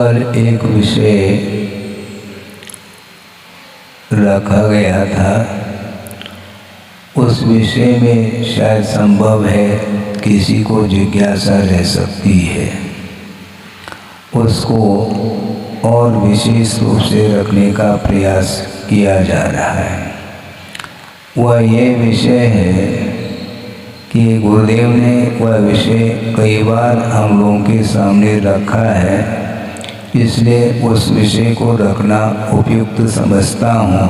पर एक विषय रखा गया था। उस विषय में शायद संभव है किसी को जिज्ञासा रह सकती है, उसको और विशेष रूप से रखने का प्रयास किया जा रहा है। वह ये विषय है कि गुरुदेव ने वह विषय कई बार हम लोगों के सामने रखा है, इसलिए उस विषय को रखना उपयुक्त समझता हूँ।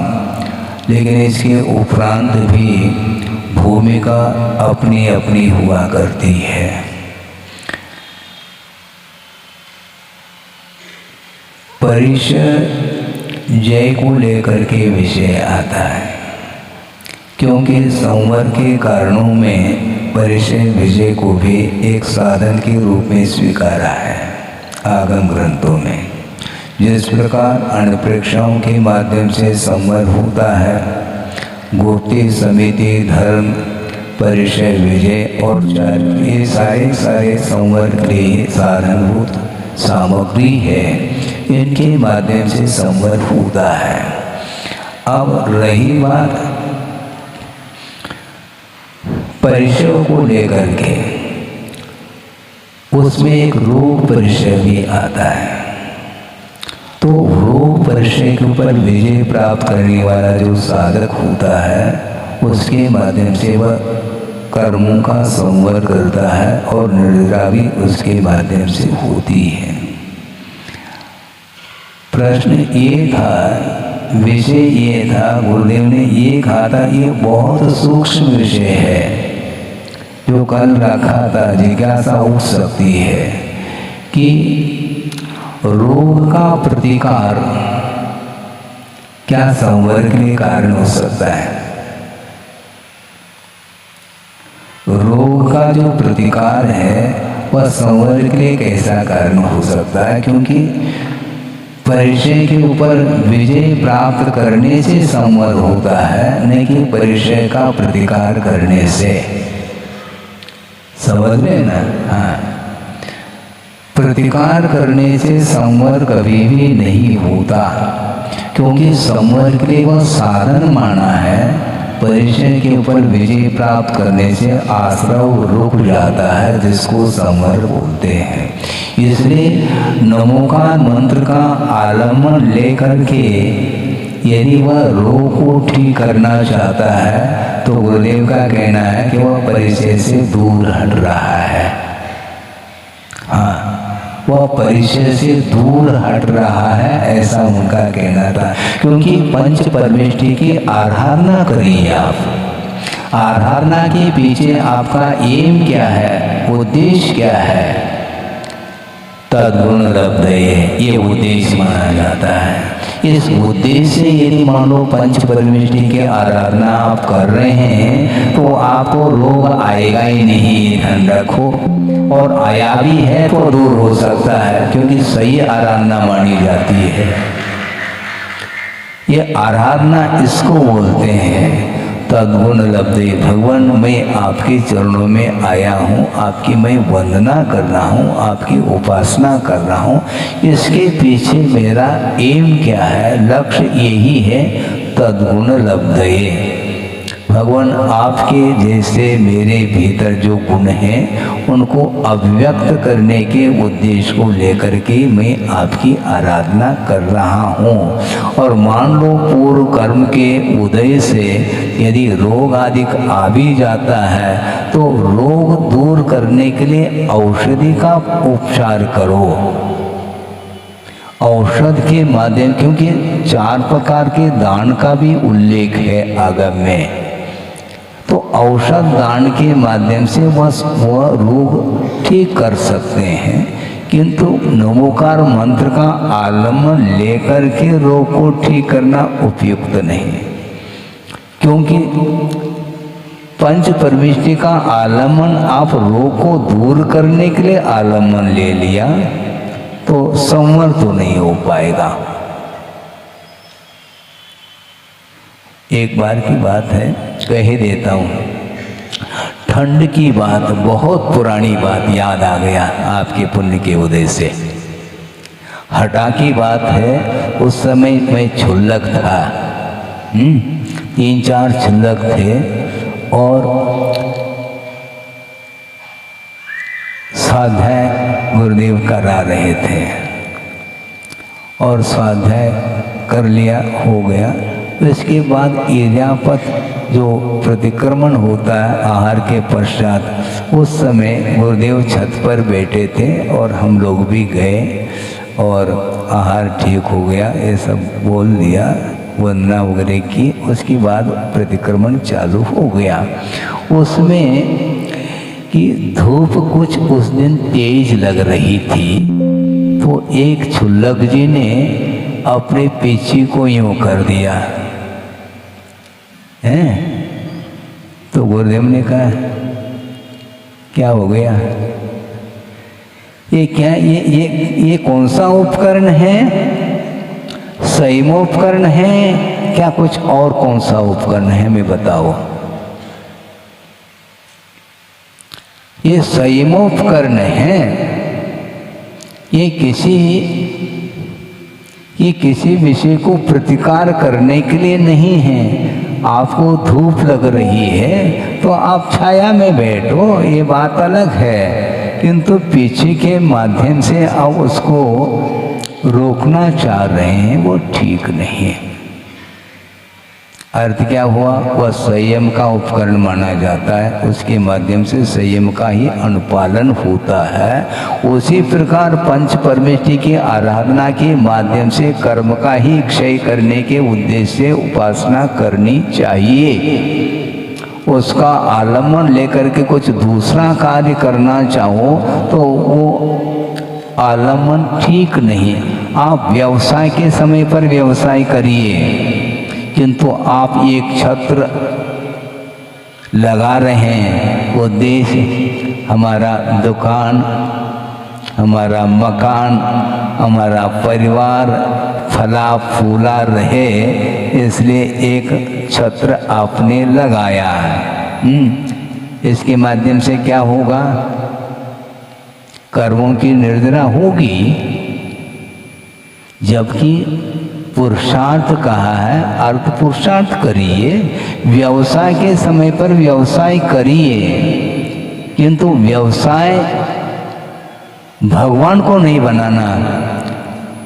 लेकिन इसके उपरांत भी भूमिका अपनी अपनी हुआ करती है। परिचय जय को लेकर के विषय आता है, क्योंकि संवर के कारणों में परिचय विजय को भी एक साधन के रूप में स्वीकारा है आगम ग्रंथों में। जिस प्रकार अणुप्रेक्षाओं के माध्यम से संवर होता है, गुप्ति समिति धर्म परिचय विजय और चार, ये सारे संवर के साधनभूत सामग्री है, इनके माध्यम से संवर होता है। अब रही बात परिचय को लेकर के, उसमें एक रोग परिचय भी आता है। तो रोग परिचय के ऊपर विजय प्राप्त करने वाला जो साधक होता है, उसके माध्यम से वह कर्मों का संवर करता है और निद्रा भी उसके माध्यम से होती है। प्रश्न ये था, विषय ये था, गुरुदेव ने ये कहा था, ये बहुत सूक्ष्म विषय है जो कल रखा था। जिज्ञासा उठ सकती है कि रोग का प्रतिकार क्या संवर के कारण हो सकता है? रोग का जो प्रतिकार है वह संवर के लिए कैसा कारण हो सकता है? क्योंकि परिचय के ऊपर विजय प्राप्त करने से संवर होता है, नहीं कि परिचय का प्रतिकार करने से। समझ में ना? हाँ, प्रतिकार करने से संवर कभी भी नहीं होता, क्योंकि संवर के लिए वह साधन माना है। परिचय के ऊपर विजय प्राप्त करने से आश्रव रुक जाता है, जिसको संवर बोलते हैं। इसलिए नमोकार मंत्र का आलम्बन लेकर के यदि वह रोग को ठीक करना चाहता है, तो गुरुदेव का कहना है कि वह परिचय से दूर हट रहा है। हाँ, वह परिचय से दूर हट रहा है, ऐसा उनका कहना था। क्योंकि पंच परमेष्टि की आराधना करिए आप। आराधना के पीछे आपका एम क्या है, उद्देश्य क्या है? तद्गुण लब्धये, ये उद्देश्य माना जाता है। इस उद्देश्य से यदि मान लो पंच परमेष्टि की आराधना आप कर रहे हैं, तो आपको रोग आएगा ही नहीं, ध्यान रखो। और आया भी है तो दूर हो सकता है, क्योंकि सही आराधना मानी जाती है। ये आराधना इसको बोलते हैं तद्गुण लब्धे। भगवान, मैं आपके चरणों में आया हूँ, आपकी मैं वंदना कर रहा हूँ, आपकी उपासना कर रहा हूँ। इसके पीछे मेरा एम क्या है, लक्ष्य यही है, तद्गुण लब्धये। भगवान, आपके जैसे मेरे भीतर जो गुण हैं, उनको अभिव्यक्त करने के उद्देश्य को लेकर के मैं आपकी आराधना कर रहा हूँ। और मान लो पूर्व कर्म के उदय से यदि रोग आदि आ भी जाता है, तो रोग दूर करने के लिए औषधि का उपचार करो। औषध के माध्यम, क्योंकि 4 प्रकार के दान का भी उल्लेख है आगम में, तो औषध दान के माध्यम से वह रोग ठीक कर सकते हैं। किंतु नमोकार मंत्र का आलम्बन लेकर के रोग को ठीक करना उपयुक्त नहीं, क्योंकि पंच परमेष्टि का आलम्बन आप रोग को दूर करने के लिए आलम्बन ले लिया, तो संवर तो नहीं हो पाएगा। एक बार की बात है, कह ही देता हूँ। ठंड की बात, बहुत पुरानी बात याद आ गया आपके पुण्य के उदय से। हटा की बात है, उस समय मैं क्षुल्लक था, 3-4 क्षुल्लक थे और स्वाध्याय गुरुदेव करा रहे थे और स्वाध्याय कर लिया, हो गया। इसके बाद इर्यापत जो प्रतिक्रमण होता है आहार के पश्चात, उस समय गुरुदेव छत पर बैठे थे और हम लोग भी गए और आहार ठीक हो गया, ये सब बोल दिया, वंदना वगैरह की। उसके बाद प्रतिक्रमण चालू हो गया। उसमें कि धूप कुछ उस दिन तेज लग रही थी, तो एक क्षुल्लक जी ने अपने पीछे को यूं कर दिया है। तो गुरुदेव ने कहा क्या हो गया, ये क्या, ये कौन सा उपकरण है, संयमोपकरण है क्या, कुछ और कौन सा उपकरण है, मैं बताओ। ये संयमोपकरण है, ये किसी विषय को प्रतिकार करने के लिए नहीं है। आपको धूप लग रही है तो आप छाया में बैठो, ये बात अलग है, किंतु पीछे के माध्यम से आप उसको रोकना चाह रहे हैं, वो ठीक नहीं है। अर्थ क्या हुआ, वह संयम का उपकरण माना जाता है, उसके माध्यम से संयम का ही अनुपालन होता है। उसी प्रकार पंच परमेष्टि की आराधना के माध्यम से कर्म का ही क्षय करने के उद्देश्य से उपासना करनी चाहिए। उसका आलम्बन लेकर के कुछ दूसरा कार्य करना चाहो तो वो आलम्बन ठीक नहीं। आप व्यवसाय के समय पर व्यवसाय करिए, किंतु आप एक छत्र लगा रहे हैं, वो देश, हमारा दुकान, हमारा मकान, हमारा परिवार फला फूला रहे, इसलिए एक छत्र आपने लगाया है। इसके माध्यम से क्या होगा, कर्मों की निर्जरा होगी, जबकि पुरुषार्थ कहा है, अर्थ पुरुषार्थ करिए, व्यवसाय के समय पर व्यवसाय करिए, किंतु व्यवसाय भगवान को नहीं बनाना,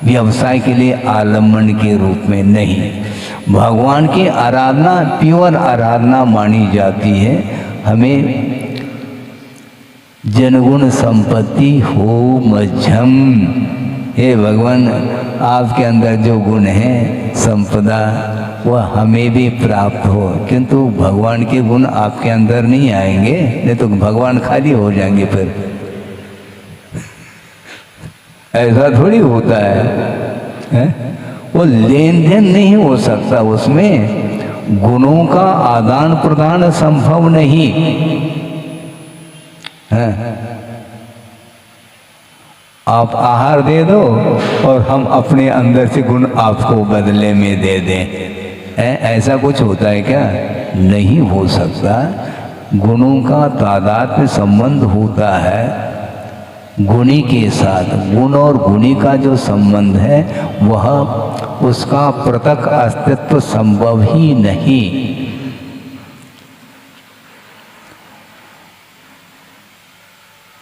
व्यवसाय के लिए आलम्बन के रूप में नहीं। भगवान की आराधना प्योर आराधना मानी जाती है। हमें जनगुण संपत्ति हो मध्यम, हे भगवान आपके अंदर जो गुण है संपदा वह हमें भी प्राप्त हो, किंतु भगवान के गुण आपके अंदर नहीं आएंगे, नहीं तो भगवान खाली हो जाएंगे। फिर ऐसा थोड़ी होता है? वो लेन देन नहीं हो सकता, उसमें गुणों का आदान प्रदान संभव नहीं है। आप आहार दे दो और हम अपने अंदर से गुण आपको बदले में दे दें, ऐसा कुछ होता है क्या? नहीं हो सकता। गुणों का तादात्म्य संबंध होता है गुणी के साथ। गुण और गुणी का जो संबंध है वह उसका पृथक अस्तित्व संभव ही नहीं।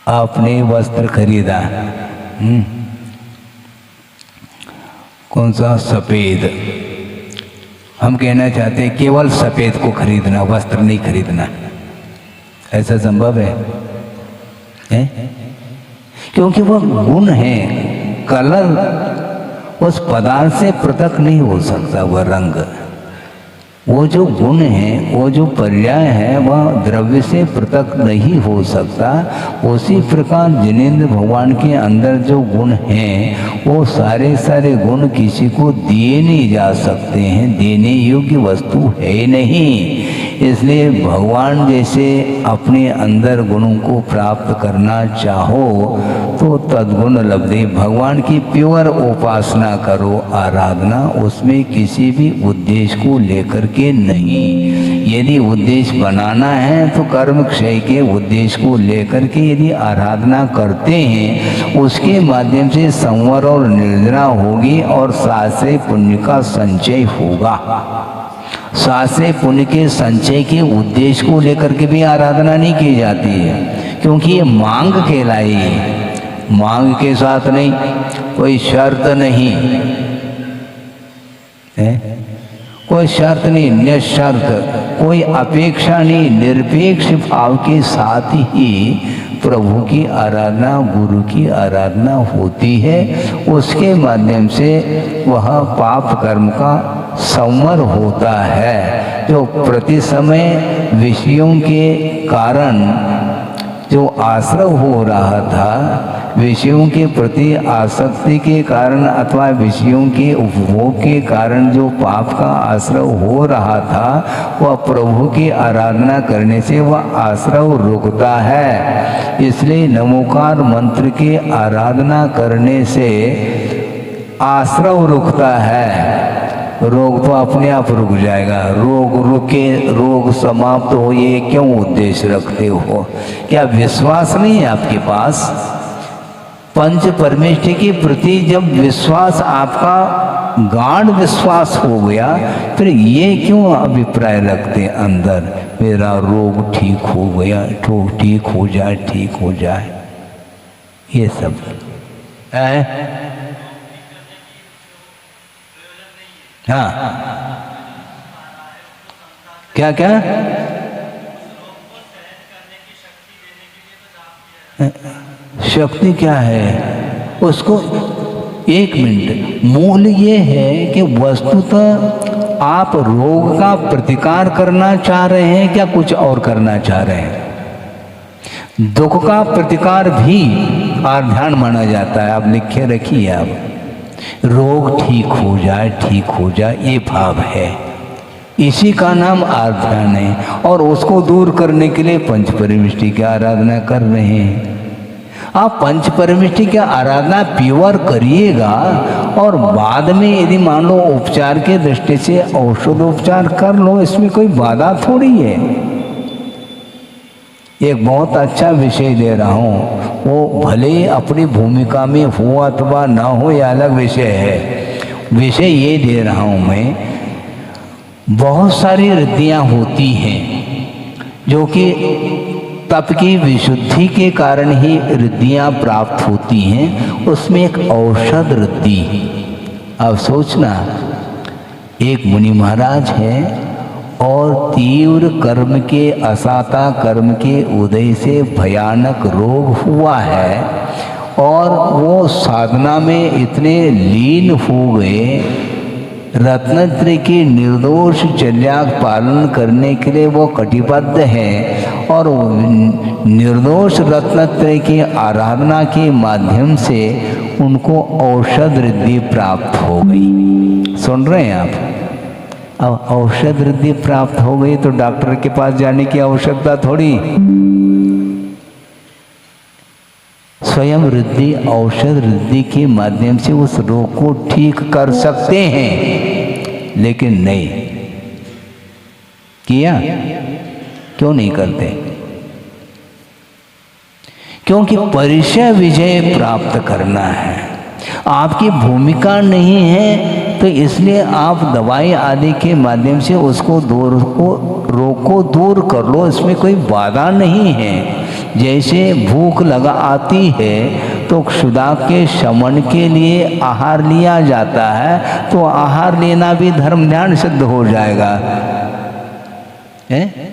आपने वस्त्र खरीदा, कौन सा? सफेद। हम कहना चाहते हैं केवल सफेद को खरीदना, वस्त्र नहीं खरीदना। ऐसा संभव है? क्योंकि वह गुण है, कलर उस पदार्थ से पृथक नहीं हो सकता। वह रंग, वो जो गुण है, वो जो पर्याय है, वह द्रव्य से पृथक नहीं हो सकता। उसी प्रकार जिनेंद्र भगवान के अंदर जो गुण हैं वो सारे सारे गुण किसी को दिए नहीं जा सकते हैं, देने योग्य वस्तु है नहीं। इसलिए भगवान जैसे अपने अंदर गुणों को प्राप्त करना चाहो तो तद्गुण लब्धि, भगवान की प्योर उपासना करो, आराधना, उसमें किसी भी उद्देश्य को लेकर के नहीं। यदि उद्देश्य बनाना है तो कर्म क्षय के उद्देश्य को लेकर के यदि आराधना करते हैं, उसके माध्यम से संवर और निर्जरा होगी और शास्त्रीय पुण्य का संचय होगा। शास्त्रीय पुण्य के संचय के उद्देश्य को लेकर के भी आराधना नहीं की जाती है, क्योंकि ये मांग कहलाई है। मांग के साथ नहीं, कोई शर्त नहीं है, कोई शर्त नहीं, निशर्त, कोई अपेक्षा नहीं, निरपेक्ष भाव के साथ ही प्रभु की आराधना, गुरु की आराधना होती है। उसके माध्यम से वह पाप कर्म का संवर होता है। जो प्रति समय विषयों के कारण जो आश्रव हो रहा था, विषयों के प्रति आसक्ति के कारण अथवा विषयों के उपभोग के कारण जो पाप का आश्रव हो रहा था, वह प्रभु की आराधना करने से वह आश्रव रुकता है। इसलिए नमोकार मंत्र की आराधना करने से आश्रव रुकता है। रोग तो अपने आप रुक जाएगा। रोग रुके, रोग समाप्त हो, ये क्यों उद्देश्य रखते हो? क्या विश्वास नहीं है आपके पास? पंच परमेष्ठि के प्रति जब विश्वास आपका गाढ़ विश्वास हो गया, फिर ये क्यों अभिप्राय रखते अंदर, मेरा रोग ठीक हो गया, ठीक हो जाए, ठीक हो जाए, ये सब है। हाँ, क्या क्या शक्ति क्या है उसको? एक मिनट, मूल ये है कि वस्तुतः आप रोग का प्रतिकार करना चाह रहे हैं क्या कुछ और करना चाह रहे हैं? दुख का प्रतिकार भी आध्यान माना जाता है। आप लिखे रखिए, आप रोग ठीक हो जाए, ठीक हो जाए, ये भाव है, इसी का नाम आध्यान है। और उसको दूर करने के लिए पंच परमेष्ठि की आराधना कर रहे हैं। आप पंच परमेष्ठि की आराधना प्योर करिएगा और बाद में यदि मान लो उपचार के दृष्टि से औषधोपचार कर लो, इसमें कोई बाधा थोड़ी है। एक बहुत अच्छा विषय दे रहा हूँ, वो भले अपनी भूमिका में हो अथवा ना हो, यह अलग विषय है। विषय ये दे रहा हूँ मैं, बहुत सारी रिद्धियाँ होती हैं जो कि तप की विशुद्धि के कारण ही रिद्धियाँ प्राप्त होती हैं। उसमें एक औषध रिद्धि, अब सोचना, एक मुनि महाराज है और तीव्र कर्म के, असाता कर्म के उदय से भयानक रोग हुआ है और वो साधना में इतने लीन हो गए, रत्नत्रय की निर्दोष चर्या पालन करने के लिए वो कटिबद्ध है और निर्दोष रत्नत्रय की आराधना के माध्यम से उनको औषध रिद्धि प्राप्त हो गई। सुन रहे हैं आप? अब औषध रिद्धि प्राप्त हो गई तो डॉक्टर के पास जाने की आवश्यकता थोड़ी। स्वयं रिद्धि, औषध रिद्धि के माध्यम से उस रोग को ठीक कर सकते हैं, लेकिन नहीं किया। क्यों नहीं करते? क्योंकि परिचय विजय प्राप्त करना है, आपकी भूमिका नहीं है। तो इसलिए आप दवाई आदि के माध्यम से उसको रोग को दूर कर लो, इसमें कोई बाधा नहीं है। जैसे भूख लगा आती है तो क्षुधा के शमन के लिए आहार लिया जाता है, तो आहार लेना भी धर्म ध्यान सिद्ध हो जाएगा। है?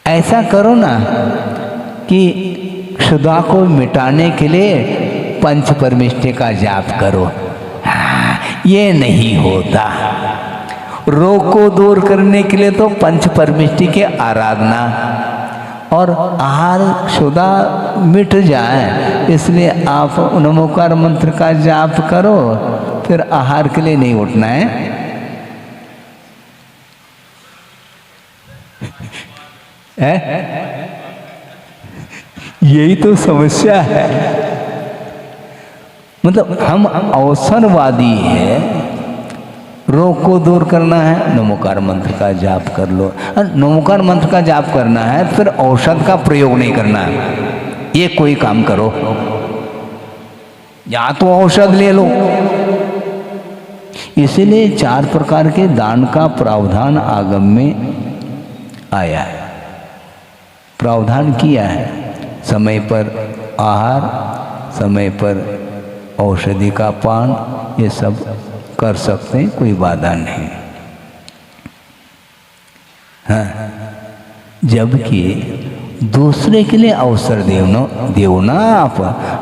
ऐसा करो ना कि क्षुधा को मिटाने के लिए पंच परमेष्ठि का जाप करो। ये नहीं होता। रोग को दूर करने के लिए तो पंच परमेष्ठि की आराधना और आहार क्षुधा मिट जाए, इसलिए आप नमोकार मंत्र का जाप करो, फिर आहार के लिए नहीं उठना है। यही तो समस्या है। मतलब हम अवसरवादी है, रोग को दूर करना है, नमोकार मंत्र का जाप कर लो। नमोकार मंत्र का जाप करना है तो फिर औषध का प्रयोग नहीं करना है। ये कोई काम करो, या तो औषध ले लो। इसलिए 4 प्रकार के दान का प्रावधान आगम में आया है, प्रावधान किया है। समय पर आहार, समय पर औषधि का पान, ये सब कर सकते हैं, कोई बाधा नहीं। हाँ, जबकि दूसरे के लिए अवसर देव ना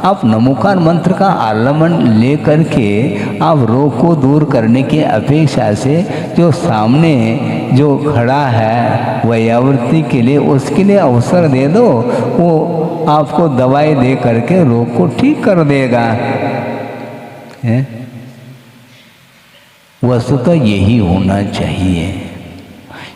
आप नमोकार मंत्र का आलम्बन ले करके आप रोग को दूर करने की अपेक्षा से जो सामने जो खड़ा है वयावृत्ति के लिए, उसके लिए अवसर दे दो, वो आपको दवाई दे करके रोग को ठीक कर देगा। वस्तुतः यही होना चाहिए,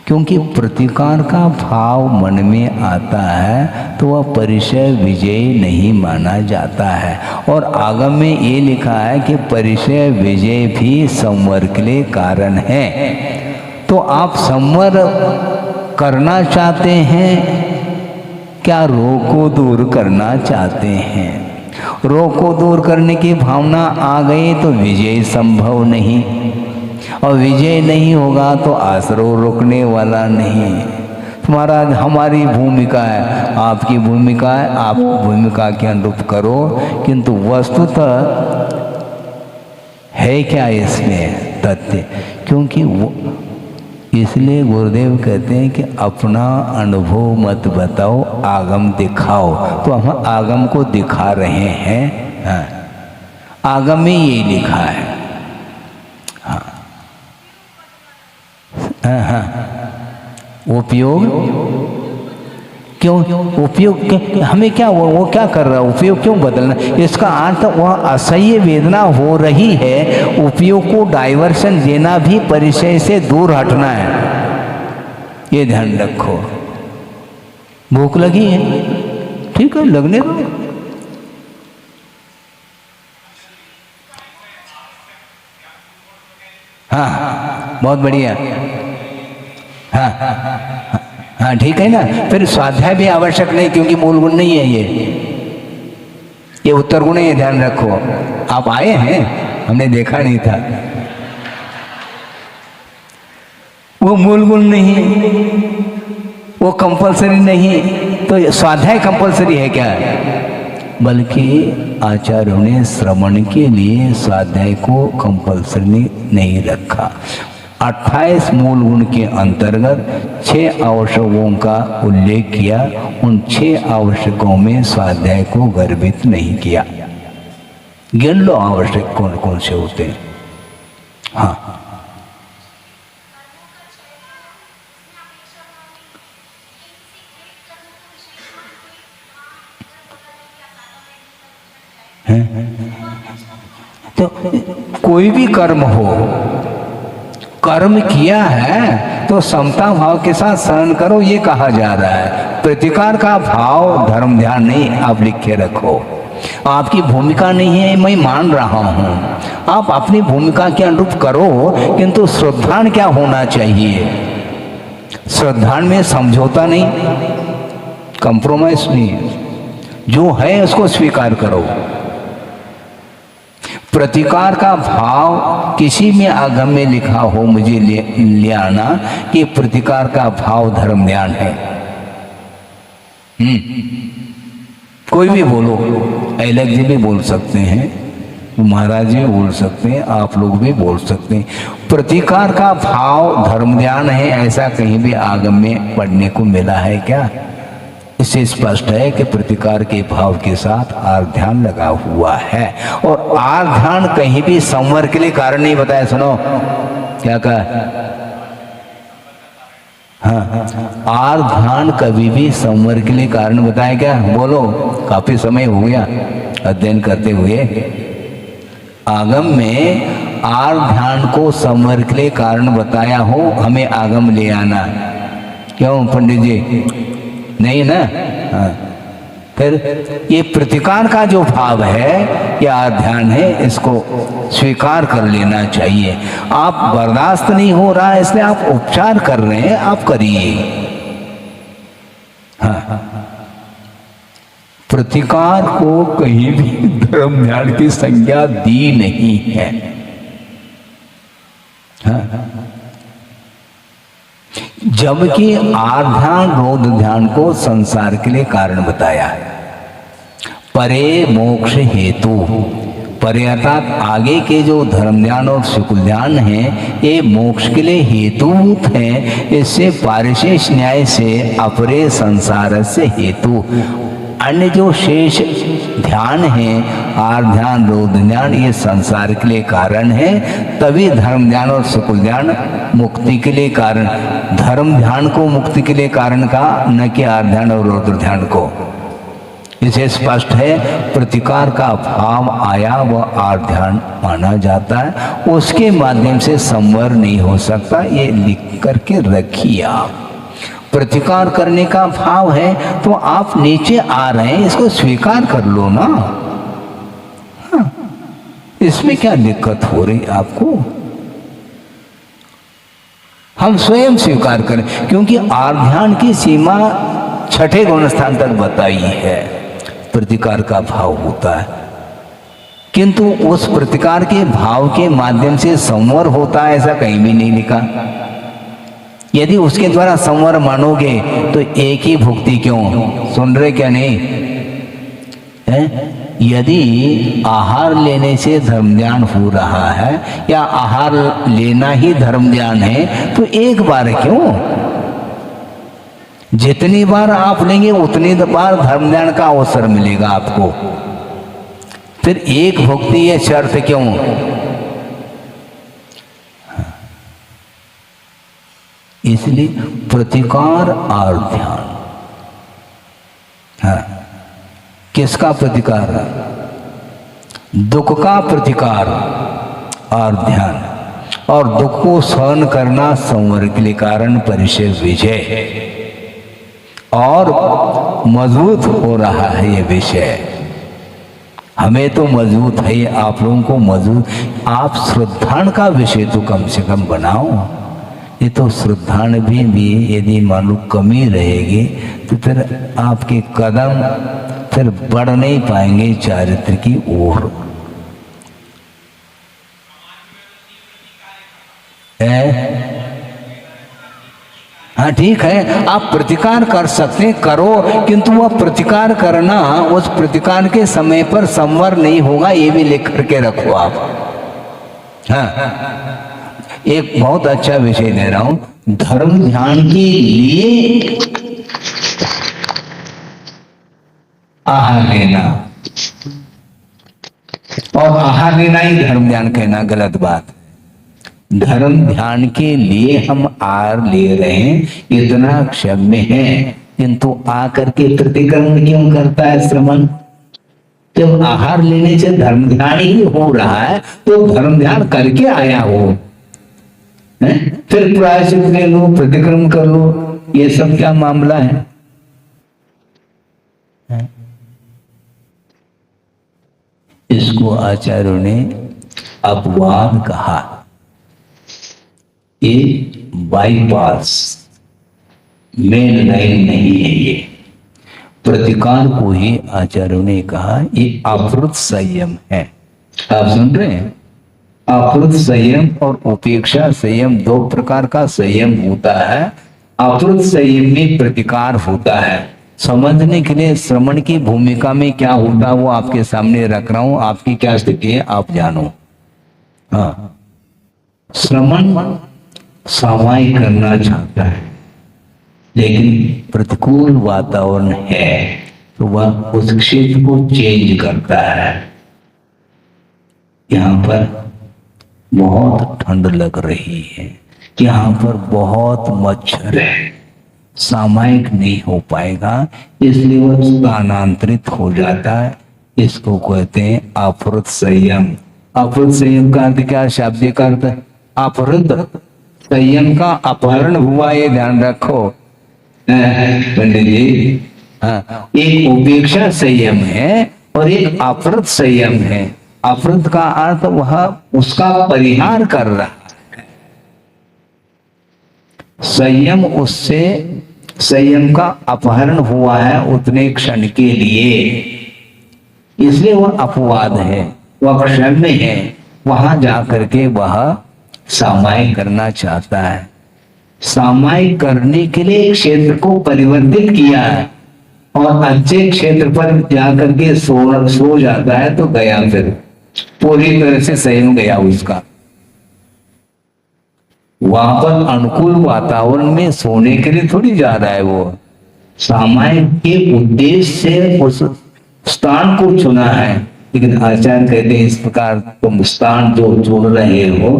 क्योंकि प्रतिकार का भाव मन में आता है तो वह परिचय विजय नहीं माना जाता है। और आगम में ये लिखा है कि परिचय विजय भी संवर के लिए कारण है। तो आप संवर करना चाहते हैं क्या, रोग को दूर करना चाहते हैं? रोग को दूर करने की भावना आ गई तो विजय संभव नहीं, और विजय नहीं होगा तो आश्रय रुकने वाला नहीं। तुम्हारा हमारी भूमिका है, आपकी भूमिका है, आप भूमिका के अनुरूप करो। किंतु वस्तुतः है क्या इसमें तथ्य? क्योंकि वो इसलिए गुरुदेव कहते हैं कि अपना अनुभव मत बताओ, आगम दिखाओ। तो हम आगम को दिखा रहे हैं। हाँ, आगम में यही लिखा है। हाँ, हाँ, हाँ। उपयोग क्यों? उपयोग हमें क्या, वो क्या कर रहा है? उपयोग क्यों बदलना? इसका अर्थ वह असह्य वेदना हो रही है, उपयोग को डाइवर्शन देना भी परिचय से दूर हटना है। ये ध्यान रखो। भूख लगी है, ठीक है, लगने दो। हाँ, बहुत बढ़िया। हाँ, हाँ, ठीक है ना। फिर स्वाध्याय भी आवश्यक नहीं, क्योंकि मूल गुण नहीं है ये उत्तर गुण है। ध्यान रखो। आप आए हैं, हमने देखा नहीं था। वो मूल गुण नहीं, वो कंपलसरी नहीं। तो स्वाध्याय कंपलसरी है क्या? बल्कि आचार्यों ने श्रवण के लिए स्वाध्याय को कंपलसरी नहीं रखा। 28 मूल गुण के अंतर्गत 6 आवश्यकों का उल्लेख किया। उन 6 आवश्यकों में स्वाध्याय को गर्भित नहीं किया। गिन लो आवश्यक कौन कौन से होते हैं। हाँ, तो कोई भी कर्म हो, कर्म किया है तो समता भाव के साथ सहन करो, ये कहा जा रहा है। प्रतिकार का भाव धर्म ध्यान नहीं, आप लिख के रखो। आपकी भूमिका नहीं है, मैं मान रहा हूं। आप अपनी भूमिका के अनुरूप करो, किंतु श्रद्धान क्या होना चाहिए? श्रद्धान में समझौता नहीं, कंप्रोमाइज नहीं, जो है उसको स्वीकार करो। प्रतिकार का भाव किसी में आगम में लिखा हो, मुझे ले आना कि प्रतिकार का भाव धर्म ध्यान है। कोई भी बोलो, अलग जी भी बोल सकते हैं, महाराज जी बोल सकते हैं, आप लोग भी बोल सकते हैं। प्रतिकार का भाव धर्म ध्यान है, ऐसा कहीं भी आगम में पढ़ने को मिला है क्या? इससे स्पष्ट है कि प्रतिकार के भाव के साथ आर ध्यान लगा हुआ है। और आर ध्यान कहीं भी संवर के लिए कारण नहीं बताया। सुनो क्या कहा? हाँ, आर ध्यान कभी भी संवर के लिए कारण बताया क्या? बोलो, काफी समय हो गया अध्ययन करते हुए। आगम में आर ध्यान को संवर के लिए कारण बताया हो, हमें आगम ले आना। क्यों पंडित जी? नहीं ना। हाँ, फिर ये प्रतिकार का जो भाव है या ध्यान है, इसको स्वीकार कर लेना चाहिए। आप बर्दाश्त नहीं हो रहा है इसलिए आप उपचार कर रहे हैं, आप करिए। हाँ, प्रतिकार को कहीं भी धर्म ध्यान की संज्ञा दी नहीं है। हाँ, जबकि आध्यान रोध ध्यान को संसार के लिए कारण बताया है। परे मोक्ष हेतु, परे अर्थात आगे के जो धर्म ध्यान और सुख ध्यान है ये मोक्ष के लिए हेतुभूत है। इससे पारिशेष न्याय से अपरे संसार से हेतु, अन्य जो शेष ध्यान है आर ध्यान रोध ध्यान ये संसार के लिए कारण है। तभी धर्म ध्यान और सुख ध्यान मुक्ति के लिए कारण, धर्म ध्यान को मुक्ति के लिए कारण कहा, न कि आर ध्यान और रोध ध्यान को। इसे स्पष्ट है प्रतिकार का भाव आया व आर ध्यान माना जाता है, उसके माध्यम से संवर नहीं हो सकता। ये लिख करके रखिए आप। प्रतिकार करने का भाव है तो आप नीचे आ रहे हैं, इसको स्वीकार कर लो ना। हाँ, इसमें क्या दिक्कत हो रही आपको? हम स्वयं स्वीकार करें, क्योंकि आध्यान की सीमा छठे गुण स्थान तक बताई है। प्रतिकार का भाव होता है, किंतु उस प्रतिकार के भाव के माध्यम से संवर होता है ऐसा कहीं भी नहीं लिखा। यदि उसके द्वारा संवर मानोगे तो एक ही भुक्ति क्यों? सुन रहे क्या नहीं है? यदि आहार लेने से धर्म ध्यान हो रहा है या आहार लेना ही धर्म ध्यान है तो एक बार क्यों? जितनी बार आप लेंगे उतनी बार धर्म ध्यान का अवसर मिलेगा आपको। फिर एक भुक्ति ये शर्त क्यों? इसलिए प्रतिकार और ध्यान। हाँ, किसका प्रतिकार? दुख का प्रतिकार और ध्यान, और दुख को सहन करना संवर के लिए कारण परिचय विजय, और मजबूत हो रहा है ये विषय। हमें तो मजबूत है, आप लोगों को मजबूत। आप श्रद्धान का विषय तो कम से कम बनाओ। ये तो श्रद्धान भी यदि मान लो कमी रहेगी तो फिर आपके कदम फिर बढ़ नहीं पाएंगे चारित्र की ओर। हाँ ठीक है, आप प्रतिकार कर सकते करो, किंतु वह प्रतिकार करना उस प्रतिकार के समय पर संवर नहीं होगा, ये भी लिख करके रखो आप। हाँ, एक बहुत अच्छा विषय दे रहा हूं, धर्म ध्यान के लिए आहार लेना, और आहार लेना ही धर्म ध्यान कहना गलत बात। धर्म ध्यान के लिए हम आहार ले रहे हैं इतना क्षम्य है, किंतु आकर के प्रतिक्रमण क्यों करता है श्रमण? जब आहार लेने से धर्म ध्यान ही हो रहा है तो धर्म ध्यान करके आया हो, फिर प्रायश्चित ले लो, प्रतिक्रमण कर लो, ये सब क्या मामला है? इसको आचार्यों ने अपवाद कहा। ये बाईपास मेन लाइन नहीं है। ये प्रतिकार को ही आचार्यों ने कहा ये अवृत संयम है। आप सुन रहे हैं? अवृत संयम और उपेक्षा संयम दो प्रकार का संयम होता है। अवृत संयम में प्रतिकार होता है। समझने के लिए श्रवण की भूमिका में क्या होता है वो आपके सामने रख रहा हूं, आपकी क्या स्थिति है आप जानो। हाँ, श्रवण सामायिक करना चाहता है, लेकिन प्रतिकूल वातावरण है तो वह उस क्षेत्र को चेंज करता है। यहाँ पर बहुत ठंड लग रही है, यहाँ पर बहुत मच्छर है, सामायिक नहीं हो पाएगा, इसलिए वह स्थानांतरित हो जाता है। इसको कहते हैं अपहृत संयम। अपहृत संयम का अर्थ क्या? शाब्दिक अर्थ अपहृत संयम का अपहरण हुआ, ये ध्यान रखो पंडित जी। हाँ, एक उपेक्षा संयम है और एक अप्रत संयम है। अप्रत का अर्थ वह उसका परिहार कर रहा है, संयम उससे संयम का अपहरण हुआ है उतने क्षण के लिए, इसलिए वह अपवाद है, वह क्षम्य है। वहां जाकर के वह सामायिक करना चाहता है, सामायिक करने के लिए क्षेत्र को परिवर्तित किया है और अच्छे क्षेत्र पर जाकर के सो जाता है तो गया, फिर पूरी तरह से संयम गया उसका। वहां पर अनुकूल वातावरण में सोने के लिए थोड़ी जा रहा है, वो सामायिक के उद्देश्य से उस स्थान को चुना है। लेकिन आचार्य कहते हैं इस प्रकार तुम स्थान जो चुन रहे हो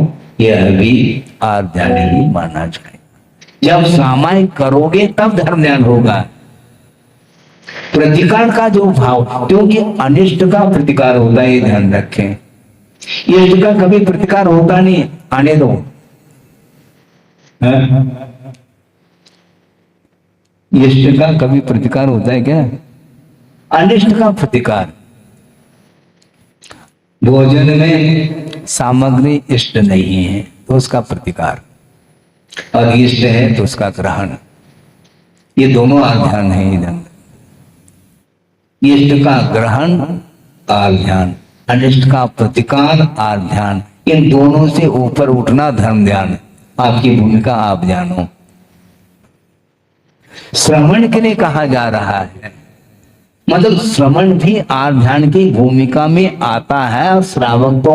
यह भी आध्यात्मिक ही माना जाए। जब सामायिक करोगे तब धर्म ध्यान होगा। प्रतिकार का जो भाव, क्योंकि अनिष्ट का प्रतिकार होता है, ये ध्यान रखें। इष्ट का कभी प्रतिकार होता नहीं, आने दो। इष्ट का कभी प्रतिकार होता है क्या? अनिष्ट का प्रतिकार। भोजन में सामग्री इष्ट नहीं है तो उसका प्रतिकार, और इष्ट है तो उसका ग्रहण। ये दोनों आध्यान है इधर। इष्ट का ग्रहण आध्यान, अनिष्ट का प्रतिकार आध्यान। इन दोनों से ऊपर उठना धर्म ध्यान। आपकी भूमिका आप जानो। श्रवण के लिए कहा जा रहा है, मतलब श्रवण भी आध्यान की भूमिका में आता है और श्रावक तो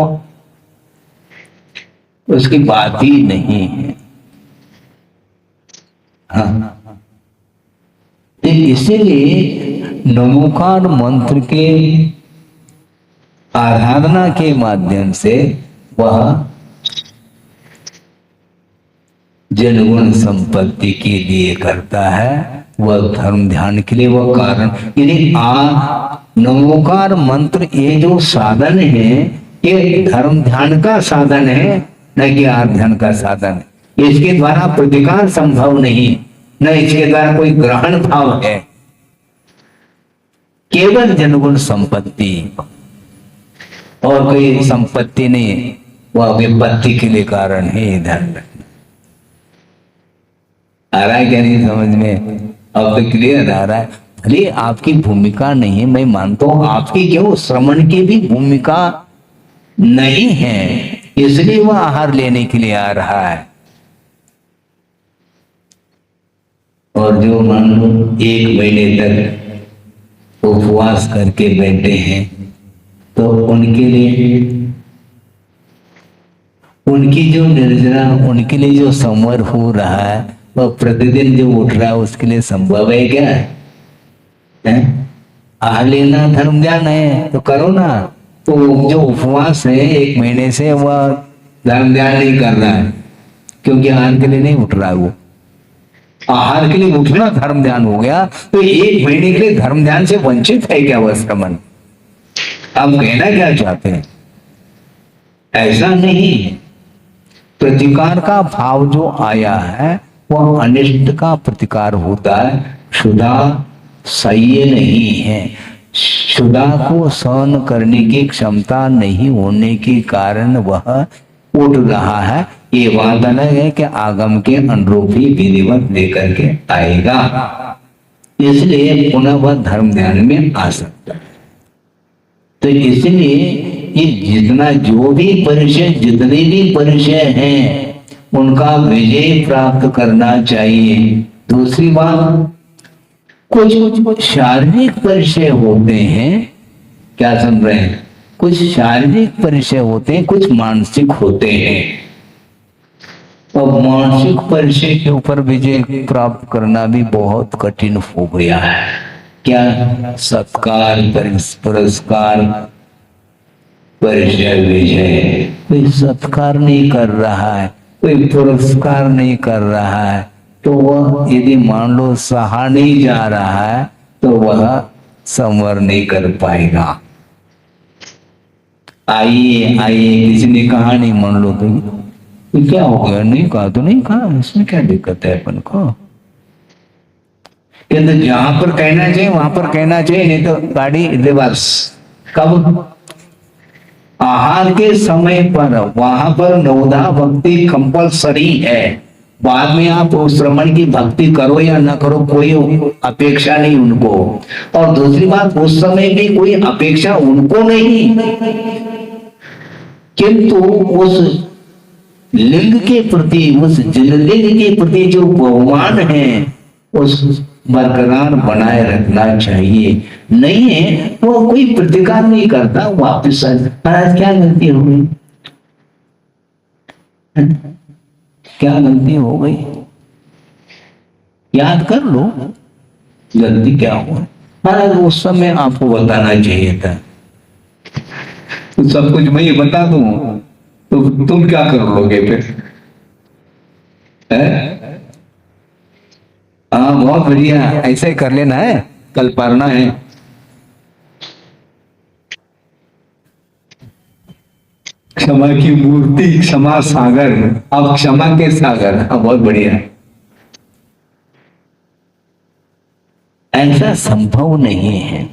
उसकी बात ही नहीं है। हाँ, इसीलिए नमोकार मंत्र के आराधना के माध्यम से वह जनगुण संपत्ति के लिए करता है, वह धर्म ध्यान के लिए वह कारण। यदि नमोकार मंत्र ये जो साधन है ये धर्म ध्यान का साधन है, न कि आध्यान का साधन है। इसके द्वारा प्रतिकार संभव नहीं, न इसके द्वारा कोई ग्रहण भाव है, केवल जनगुण संपत्ति और कोई संपत्ति नहीं। वह विपत्ति के लिए कारण है। ध्यान रखना। आ रहा है क्या नहीं समझ में? अब तो क्लियर आ रहा है। भले आपकी भूमिका नहीं है, मैं मानता हूं आपकी क्यों श्रवण की भी भूमिका नहीं है, इसलिए वह आहार लेने के लिए आ रहा है। और जो मान लो 1 महीने तक उपवास करके बैठे हैं तो उनके लिए, उनकी जो निर्जरा, उनके लिए जो संवर हो रहा है वह प्रतिदिन जो उठ रहा है उसके लिए संभव है क्या? आहार लेना धर्म ध्यान है तो करो ना। तो जो उपवास है 1 महीने से वह धर्म ध्यान नहीं कर रहा है, क्योंकि आहार के लिए नहीं उठ रहा है। वो आहार के लिए उठना धर्म ध्यान हो गया, तो 1 महीने के लिए धर्म ध्यान से वंचित है क्या वह श्रमण? आप कहना क्या चाहते हैं? ऐसा नहीं है। प्रतिकार का भाव जो आया है वह अनिष्ट का प्रतिकार होता है, क्षुधा सह्य नहीं है। क्षुधा को सहन करने की क्षमता नहीं होने के कारण वह उठ रहा है। ये बात अलग है कि आगम के अनुरूप ही विधिवत लेकर के आएगा, इसलिए पुनः वह धर्म ध्यान में आ सकता है। तो इसलिए ये जितना जो भी परिचय, जितने भी परिचय हैं उनका विजय प्राप्त करना चाहिए। दूसरी बात, कुछ शारीरिक परिचय होते हैं, क्या सुन रहे हैं? कुछ शारीरिक परिचय होते हैं, कुछ मानसिक होते हैं। और मानसिक परिचय के ऊपर विजय प्राप्त करना भी बहुत कठिन हो गया है। क्या? सत्कार, पुरस्कार, परिचय, विजय। कोई सत्कार नहीं कर रहा है, कोई पुरस्कार नहीं कर रहा है, तो वह यदि मान लो सहा नहीं जा रहा है तो वह संवर नहीं कर पाएगा। आइए आइए, किसी ने कहा नहीं, मान लो तो क्या हो गया? नहीं कहा तो नहीं कहा, इसमें क्या दिक्कत है अपन को? किंतु जहां पर कहना चाहिए वहां पर कहना चाहिए, नहीं तो गाड़ी रिवर्स। कब? आहार के समय पर वहां पर नवधा भक्ति कंपलसरी है। बाद में आप उस श्रवण की भक्ति करो या ना करो, कोई अपेक्षा नहीं उनको। और दूसरी बात, उस समय भी कोई अपेक्षा उनको नहीं, किंतु उस लिंग के प्रति, उस जललिंग के प्रति जो बहुमान है उस बरकरार बनाए रखना चाहिए। नहीं है वो कोई प्रतिकार नहीं करता, वापस आज क्या गलती हो गई, क्या गलती हो गई, याद कर लो गलती क्या हुआ। महाराज उस समय आपको बताना चाहिए था, तो सब कुछ मैं ही बता दूं तो तुम क्या कर लोगे फिर? हाँ बहुत बढ़िया, ऐसा ही कर लेना है, कल पढ़ना है। क्षमा की मूर्ति, क्षमा सागर, अब क्षमा के सागर। हाँ बहुत बढ़िया। ऐसा संभव नहीं है।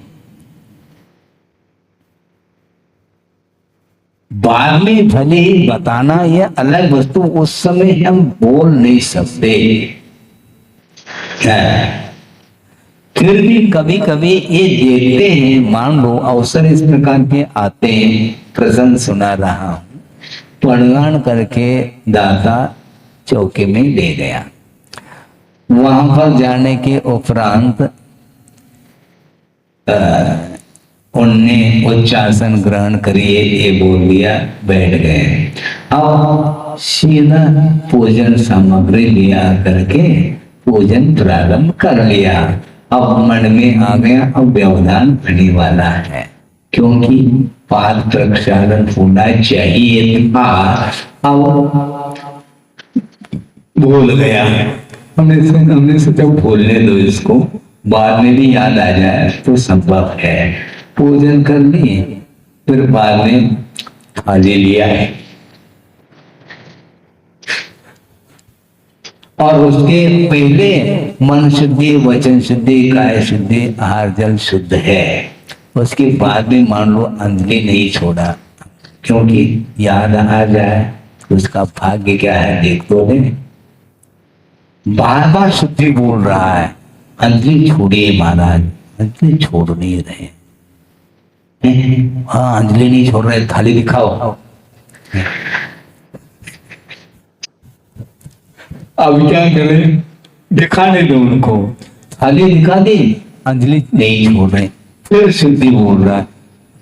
बाद में भले ही बताना यह अलग वस्तु, उस समय हम बोल नहीं सकते। फिर भी कभी कभी ये देखते हैं, मान लो अवसर इस प्रकार के आते हैं, प्रसंग सुना रहा हूं, प्रणाम करके दाता चौके में ले गया। वहां पर जाने के उपरांत उनने उच्चासन ग्रहण करिए ये बोल दिया, बैठ गए। अब सीधा पूजन सामग्री लिया करके पूजन प्रारंभ कर लिया। अब मन में आ गया अब व्यवधान होने वाला है, क्योंकि पाद प्रक्षालन होना चाहिए था। अब भूल गया, हमने सोचा भूलने दो इसको, बाद में भी याद आ जाए तो संभव है। पूजन कर लिए, फिर बाद में थाली लिया है और उसके पहले मन शुद्धि, वचन शुद्धि, काय शुद्धि, आहार जल शुद्ध है। उसके बाद में मान लो अंजलि नहीं छोड़ा, क्योंकि याद आ जाए उसका भाग्य क्या है देख तो ले। बार बार शुद्धि बोल रहा है, अंजलि छोड़िए महाराज, अंजलि छोड़ नहीं रहे। हाँ अंजलि नहीं छोड़ रहे, थाली दिखाओ। अब क्या करें, दिखाने दो उनको, थाली दिखा दी, अंजलि नहीं छोड़ रहे। फिर शुद्धि बोल रहा है,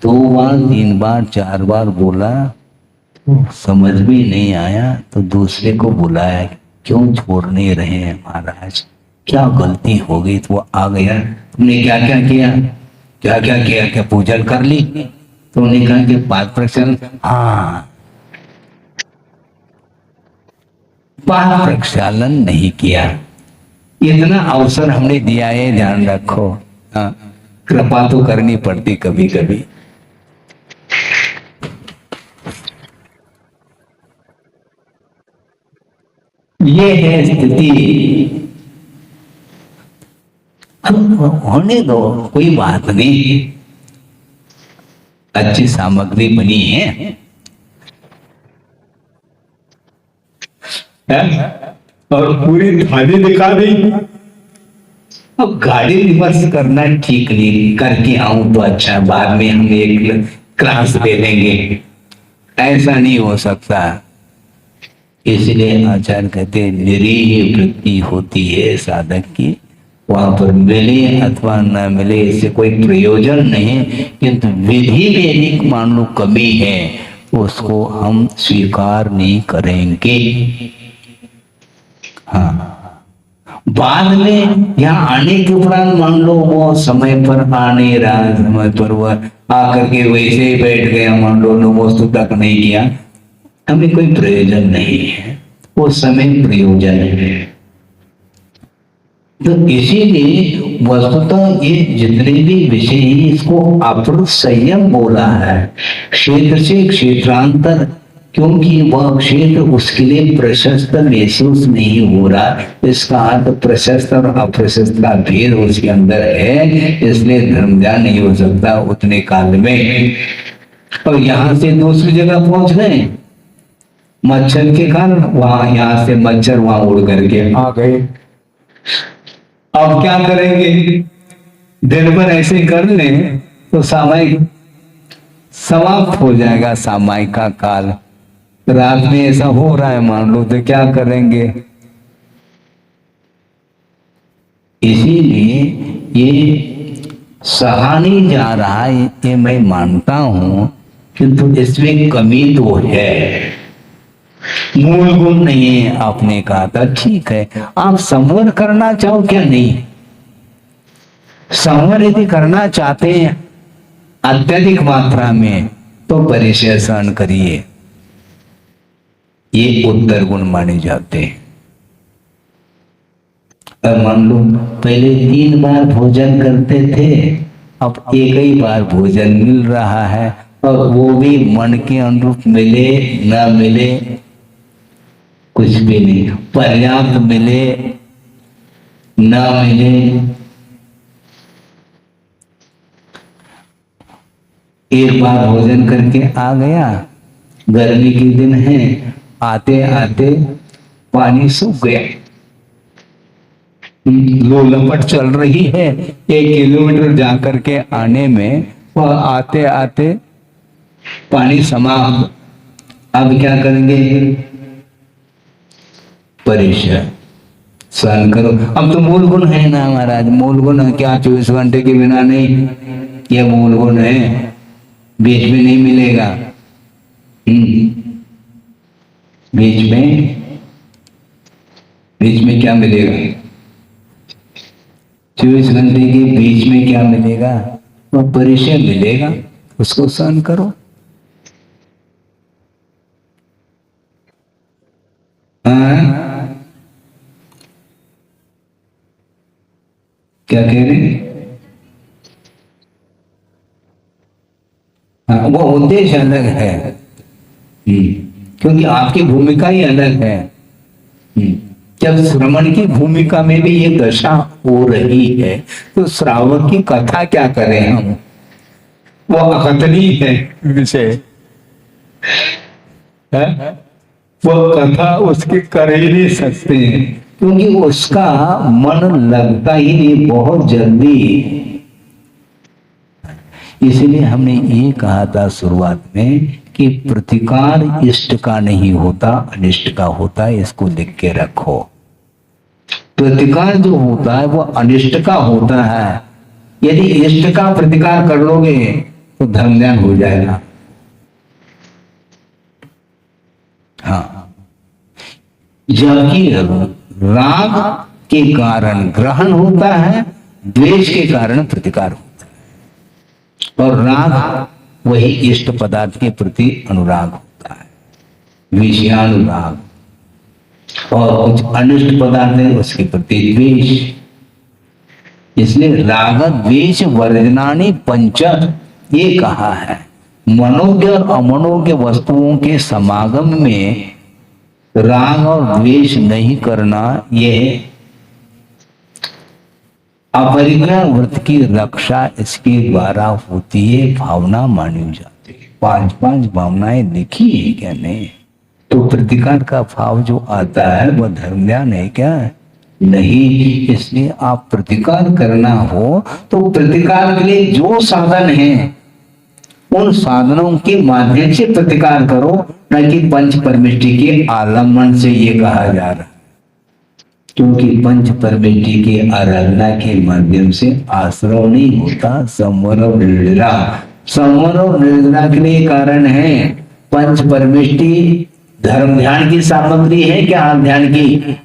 2 बार 3 बार 4 बार बोला, समझ में नहीं आया तो दूसरे को बुलाया, क्यों छोड़ नहीं रहे हैं महाराज, क्या गलती हो गई? तो वो आ गया, तुमने क्या क्या किया, क्या क्या किया, क्या पूजन कर ली? तो उन्होंने कहा कि पाद प्रक्षालन, हाँ पाद प्रक्षालन नहीं किया। इतना अवसर हमने दिया है, ध्यान रखो। हाँ कृपा तो करनी पड़ती कभी कभी। ये है स्थिति। होने दो, कोई बात नहीं, अच्छी सामग्री बनी है। और पूरी थाली दिखा दी। अब गाड़ी रिवर्स करना ठीक नहीं, करके आऊं तो अच्छा, बाद में हम एक क्लास दे देंगे, ऐसा नहीं हो सकता। इसलिए आचार्य कहते निरीह वृत्ति होती है साधक की, वहां पर मिले अथवा न मिले इससे कोई प्रयोजन नहीं, किंतु विधि वैदिक मान लो कमी है, उसको हम स्वीकार नहीं करेंगे। हाँ बाद में यहाँ आने के उपरांत मान लो वो समय पर आने रहा, समय पर वह आकर के वैसे ही बैठ गया, मान लो नमोस्तु तक नहीं किया, हमें कोई प्रयोजन नहीं है, वो समय प्रयोजन है। तो इसीलिए वस्तुतः ये जितने भी विषय हैं इसको अपर संयम बोला है, क्षेत्र से क्षेत्रांतर, क्योंकि वह क्षेत्र उसके लिए प्रशस्त महसूस नहीं हो रहा। इसका अर्थ प्रशस्त और अप्रशस्त का भेद उसके अंदर है, इसलिए धर्म ध्यान नहीं हो सकता उतने काल में। और यहां से दूसरी जगह पहुंच गए मच्छर के कारण, वहां यहां से मच्छर वहां उड़ करके आ गए। अब क्या करेंगे? दिन भर ऐसे कर लें तो सामायिक समाप्त हो जाएगा, सामायिक का काल। रात में ऐसा हो रहा है मान लो, तो क्या करेंगे? इसीलिए ये सहा नहीं जा रहा है, ये मैं मानता हूं, किंतु इसमें कमी तो है, मूल गुण नहीं है। आपने कहा था ठीक है, आप संवर करना चाहो क्या? नहीं, संवर यदि करना चाहते हैं अत्यधिक मात्रा में तो परिचय सहन करिए, ये उत्तर गुण माने जाते हैं। अब मान लो पहले 3 बार भोजन करते थे, अब एक ही बार भोजन मिल रहा है, और वो भी मन के अनुरूप मिले ना मिले कुछ भी नहीं, पर्याप्त मिले ना मिले। एक बार भोजन करके आ गया, गर्मी के दिन है, आते आते पानी सूख गया, लो लपट चल रही है, 1 किलोमीटर जाकर के आने में वह आते आते पानी समाप्त। अब क्या करेंगे? परिचय सहन करो। अब तो मूल गुण है ना महाराज, मूल गुण है क्या? 24 घंटे के बिना नहीं, ये मूल गुण है, बीच में नहीं मिलेगा। बीच में क्या मिलेगा? 24 घंटे के बीच में क्या मिलेगा? वो परिचय मिलेगा, उसको सहन करो। हाँ, क्या कह रहे हैं? हाँ, वो उद्देश्य अलग है, क्योंकि आपकी भूमिका ही अलग है। जब श्रवण की भूमिका में भी ये दशा हो रही है, तो श्रावक की कथा क्या करें हम? वो अकथनी है विषय, वो कथा उसकी कर ही नहीं सकते हैं, क्योंकि उसका मन लगता ही नहीं बहुत जल्दी। इसलिए हमने ये कहा था शुरुआत में कि प्रतिकार इष्ट का नहीं होता, अनिष्ट का होता है, इसको लिख के रखो। प्रतिकार जो होता है वो अनिष्ट का होता है। यदि इष्ट का प्रतिकार कर लोगे तो धर्म ध्यान हो जाएगा। हाँ, जबकि राग के कारण ग्रहण होता है, द्वेष के कारण प्रतिकार होता है, और राग वही इष्ट पदार्थ के प्रति अनुराग होता है, विषयानुराग, और कुछ अनिष्ट पदार्थ है उसके प्रति द्वेष। इसलिए राग द्वेष वर्जनानि पंच ये कहा है। मनोज्ञ और अमनोज्ञ वस्तुओं के समागम में राग और द्वेष नहीं करना, यह अपरिग्रह व्रत की रक्षा इसके द्वारा होती है, भावना मानी जाती है। 5 भावनाएं लिखी है क्या? नहीं। तो प्रतिकार का भाव जो आता है वह धर्म ध्यान है क्या? नहीं। इसलिए आप प्रतिकार करना हो तो प्रतिकार के लिए जो साधन है उन साधनों के माध्यम से प्रतिकार करो, न कि पंच परमिष्टि के आलम्बन से। ये कहा जा रहा है क्योंकि पंच परमिष्टि की आराधना के माध्यम से आश्रव नहीं होता, संवर और निर्जरा। संवर और निर्जरा के लिए कारण है पंच परमिष्टि धर्म ध्यान की सामग्री है क्या? ध्यान की,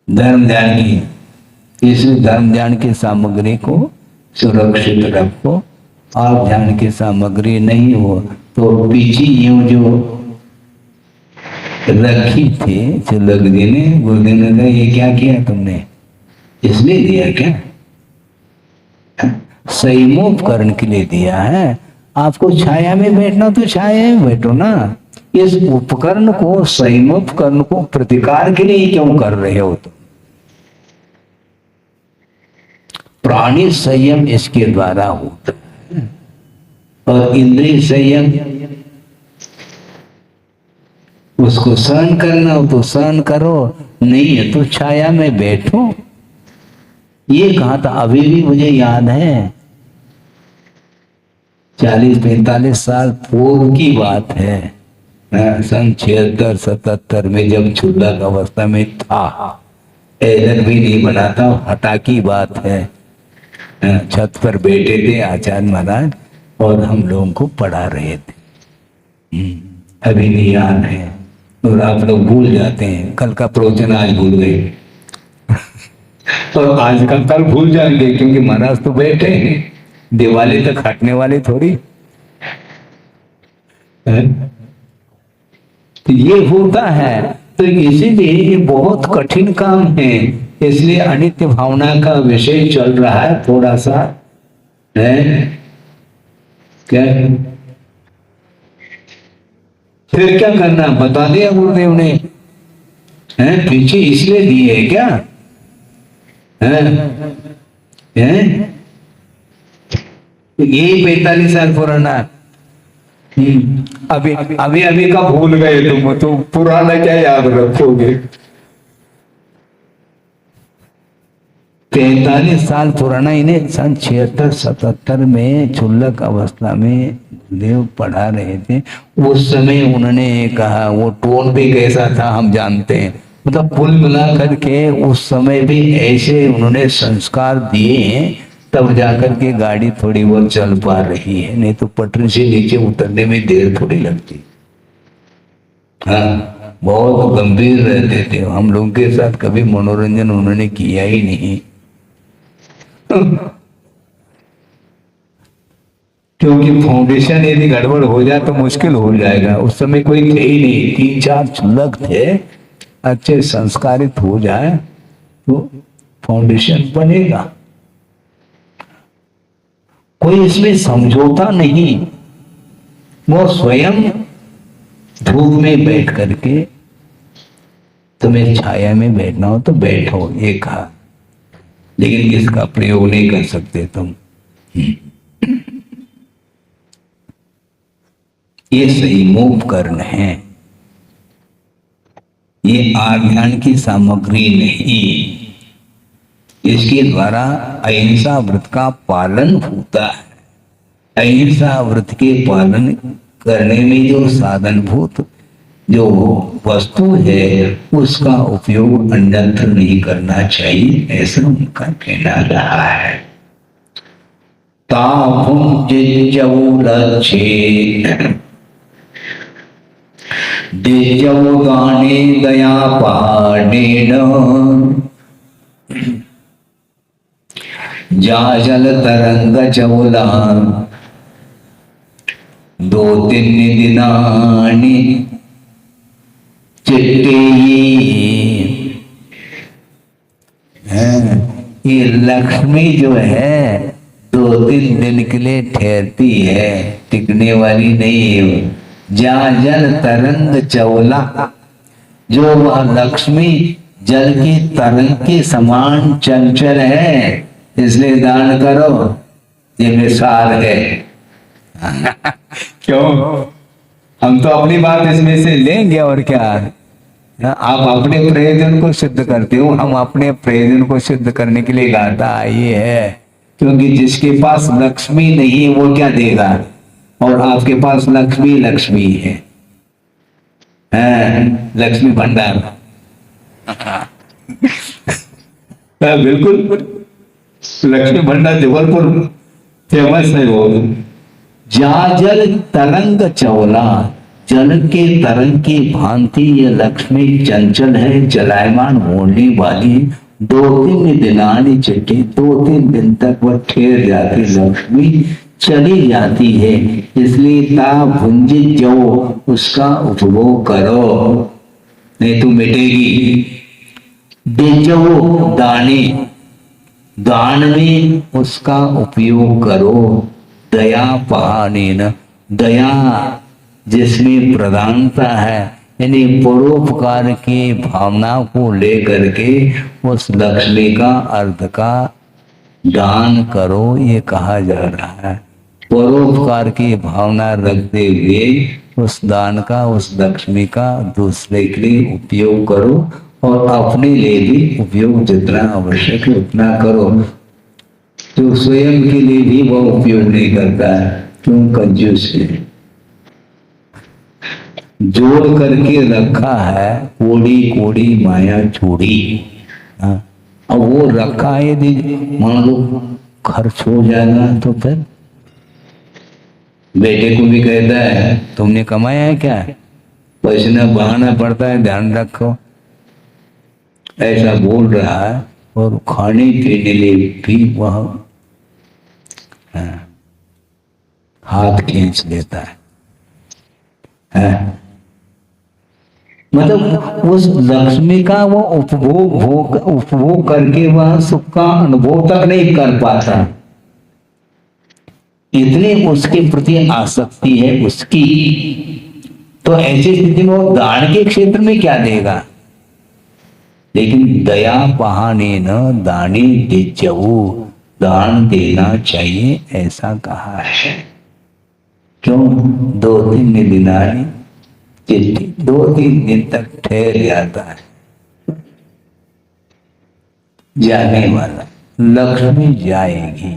धर्म ध्यान की। इस धर्म ध्यान की सामग्री को सुरक्षित रखो, और ध्यान की सामग्री नहीं हो तो पीछे यूं जो रखी थी चिलक जी ने, गुरुदेव ने कहा ये क्या किया तुमने? इसलिए दिया क्या? संयमोपकरण के लिए दिया है। आपको छाया में बैठना तो छाया में बैठो ना, इस उपकरण को, संयमोपकरण को प्रतिकार के लिए क्यों कर रहे हो तुम? प्राणी संयम इसके द्वारा होता है, और इंद्रिय संयम उसको सहन करना हो तो सहन करो, नहीं है तो छाया में बैठो। ये कहा था, अभी भी मुझे याद है 40-45 साल पूर्व की बात है, सन 76-77 में, जब क्षुल्लक अवस्था में था, ऐलन भी नहीं बना था, हटा की बात है। छत पर बैठे थे आचार्य महाराज और हम लोगों को पढ़ा रहे थे। अभी भी याद है, और आप लोग भूल जाते हैं, कल का प्रवचन आज भूल गए और आज का कल भूल जाएंगे, क्योंकि महाराज तो बैठे हैं, दिवाली तक हटने वाले थोड़ी। तो ये होता है, तो इसीलिए ये बहुत कठिन काम है। इसलिए अनित्य भावना का विषय चल रहा है थोड़ा सा, है क्या? फिर क्या करना बता दिया गुरुदेव ने, हैं? पीछे इसलिए दिए है क्या? हैं? यही 45 साल पुराना। अभी अभी अभी का भूल गए तुम, तो पुराना क्या याद रखोगे? 43 साल पुराना, इन्हें सन 76-77 में क्षुल्लक अवस्था में देव पढ़ा रहे थे। उस समय उन्होंने कहा, वो टोन भी कैसा था हम जानते हैं, मतलब कुल मिला करके उस समय भी ऐसे उन्होंने संस्कार दिए हैं, तब जाकर के गाड़ी थोड़ी बहुत चल पा रही है, नहीं तो पटरी से नीचे उतरने में देर थोड़ी लगती। हाँ, बहुत गंभीर रहते थे, हम लोगों के साथ कभी मनोरंजन उन्होंने किया ही नहीं क्योंकि फाउंडेशन यदि गड़बड़ हो जाए तो मुश्किल हो जाएगा। उस समय कोई थे ही नहीं, 3-4 क्षुल्लक थे, अच्छे संस्कारित हो जाए तो फाउंडेशन बनेगा। कोई इसमें समझौता नहीं, वो स्वयं धूप में बैठ करके, तुम्हें छाया में बैठना हो तो बैठो, ये कहा, लेकिन इसका प्रयोग नहीं कर सकते तुम। ये संयमोपकरण है, ये आध्यान की सामग्री नहीं। इसके द्वारा अहिंसा व्रत का पालन होता है। अहिंसा व्रत के पालन करने में जो साधनभूत जो वस्तु है, उसका उपयोग अन्यत्र नहीं करना चाहिए, ऐसा उनका कहना रहा है। तापुंज गाने दया पहाड़ेन जाजल तरंग चौला 2-3 दिनानि चिट्टे। ये लक्ष्मी जो है 2-3 दिन के लिए ठहरती है, टिकने वाली नहीं है। जाजल तरंग चौला, जो वह लक्ष्मी जल की तरंग के समान चंचल है, इसलिए दान करो, ये मिसाल है। क्यों? हम तो अपनी बात इसमें से लेंगे और क्या, आप अपने प्रयोजन को सिद्ध करते हो, हम अपने प्रयोजन को सिद्ध करने के लिए गाता आई है। क्योंकि जिसके पास लक्ष्मी नहीं है वो क्या देगा, और आपके पास लक्ष्मी लक्ष्मी है, लक्ष्मी भंडार। बिल्कुल, लक्ष्मी भंडार जबलपुर फेमस है वो। जाजल तरंग चौला, जल के तरंग की भांति ये लक्ष्मी चंचल है, चलायमान होने वाली। 2-3 दिनानी चिट्ठी, 2-3 दिन तक वह ठहर जाती लक्ष्मी, चली जाती है। इसलिए ता भुंजित जो, उसका उपभोग करो, नहीं तो मिटेगी। बेचो दाने, दान में उसका उपयोग करो। दया पहाने न, दया जिसमें प्रधानता है, यानी परोपकार की भावना को लेकर के उस लक्ष्मी का अर्थ का दान करो, ये कहा जा रहा है। परोपकार की भावना रखते हुए उस दान का, उस लक्ष्मी का दूसरे के लिए उपयोग करो और अपने लिए भी उपयोग जितना आवश्यक है उतना करो। तो स्वयं के लिए भी वह उपयोग नहीं करता है, क्यों? कंजूस है। जोड़ करके रखा है, कोड़ी कोड़ी माया चूड़ी। अब वो रखा है, यदि मान लो खर्च हो जाएगा तो फिर बेटे को भी कहता है तुमने कमाया है क्या, पैसा बहाना पड़ता है, ध्यान रखो, ऐसा बोल रहा है। और खाने पीने लिए भी वह हाथ खींच लेता है। मतलब उस लक्ष्मी का वो उपभोग करके वह सुख का अनुभव तक नहीं कर पाता, इतनी उसके प्रति आसक्ति है उसकी। तो ऐसी स्थिति में वो दान के क्षेत्र में क्या देगा? लेकिन दया बहाने न दानी दिज्जऊ, दान देना चाहिए ऐसा कहा है। क्यों? 2-3 दिनानी चिट्ठी, 2-3 दिन तक ठहर जाता है जाने वाला। लक्ष्मी जाएगी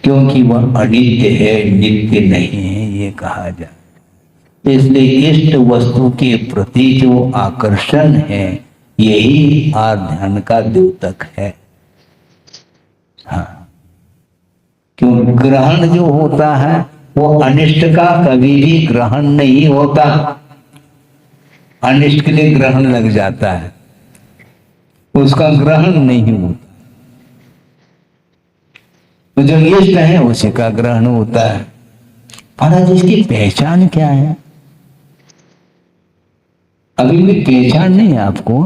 क्योंकि वह अनित्य है, नित्य नहीं है, ये कहा जाए। इसलिए इष्ट वस्तु के प्रति जो आकर्षण है यही ध्यान का द्योतक है। हाँ, क्यों? ग्रहण जो होता है वो अनिष्ट का कभी भी ग्रहण नहीं होता, अनिष्ट के लिए ग्रहण लग जाता है, उसका ग्रहण नहीं होता। तो जो इष्ट है उसी का ग्रहण होता है। महाराज इसकी पहचान क्या है? अभी भी पहचान नहीं है आपको,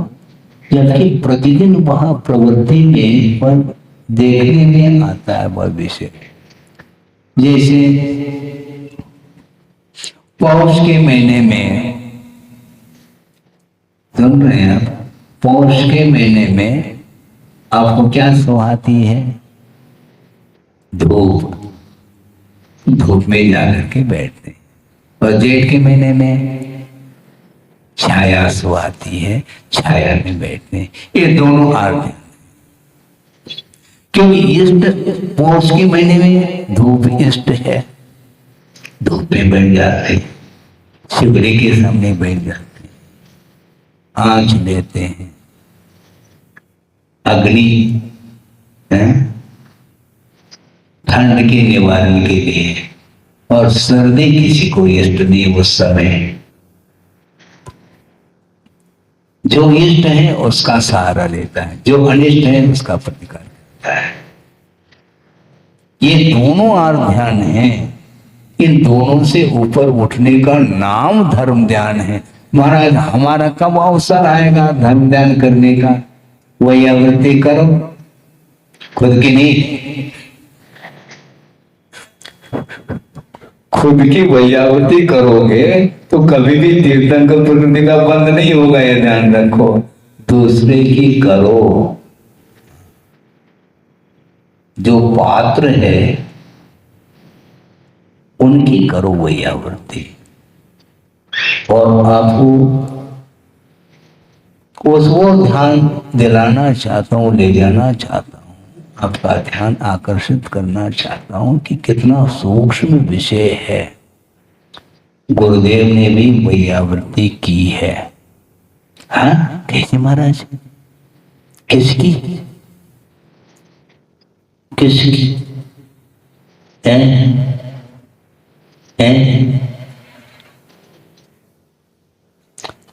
जबकि प्रतिदिन वह प्रवृत्ति में पर देखने में आता है वह विषय। जैसे पौष के महीने में, सुन रहे हैं आप, पौष के महीने में आपको क्या सुहाती है? धूप। धूप में जाकर के बैठते। और जेठ के महीने में छाया सुहाती है, छाया में बैठते। ये दोनों आते, क्योंकि इष्ट पौष के महीने में धूप इष्ट है, धूप में बैठ जाते, शिवरी के सामने बैठ जाते, आंच लेते हैं, अग्नि ठंड के निवारण के लिए। और सर्दी किसी को इष्ट नहीं उस समय। जो इष्ट है उसका सहारा लेता है, जो अनिष्ट है उसका प्रतिकार करता है। ये दोनों आर्थ ध्यान है, इन दोनों से ऊपर उठने का नाम धर्म ध्यान है। महाराज हमारा कब अवसर आएगा धर्म ध्यान करने का? वही आवृत्ति करो, खुद की नहीं, खुद की वैयावृत्ति करोगे तो कभी भी तीर्थंकर प्रकृति का बंद नहीं होगा, ये ध्यान रखो। दूसरे की करो, जो पात्र है उनकी करो वैयावृत्ति। और आपको उसको ध्यान दिलाना चाहता हूं, ले जाना चाहता हूं, आपका ध्यान आकर्षित करना चाहता हूं कि कितना सूक्ष्म विषय है। गुरुदेव ने भी वैयावृत्ति की है। हाँ, कैसे महाराज? किसकी? किसकी?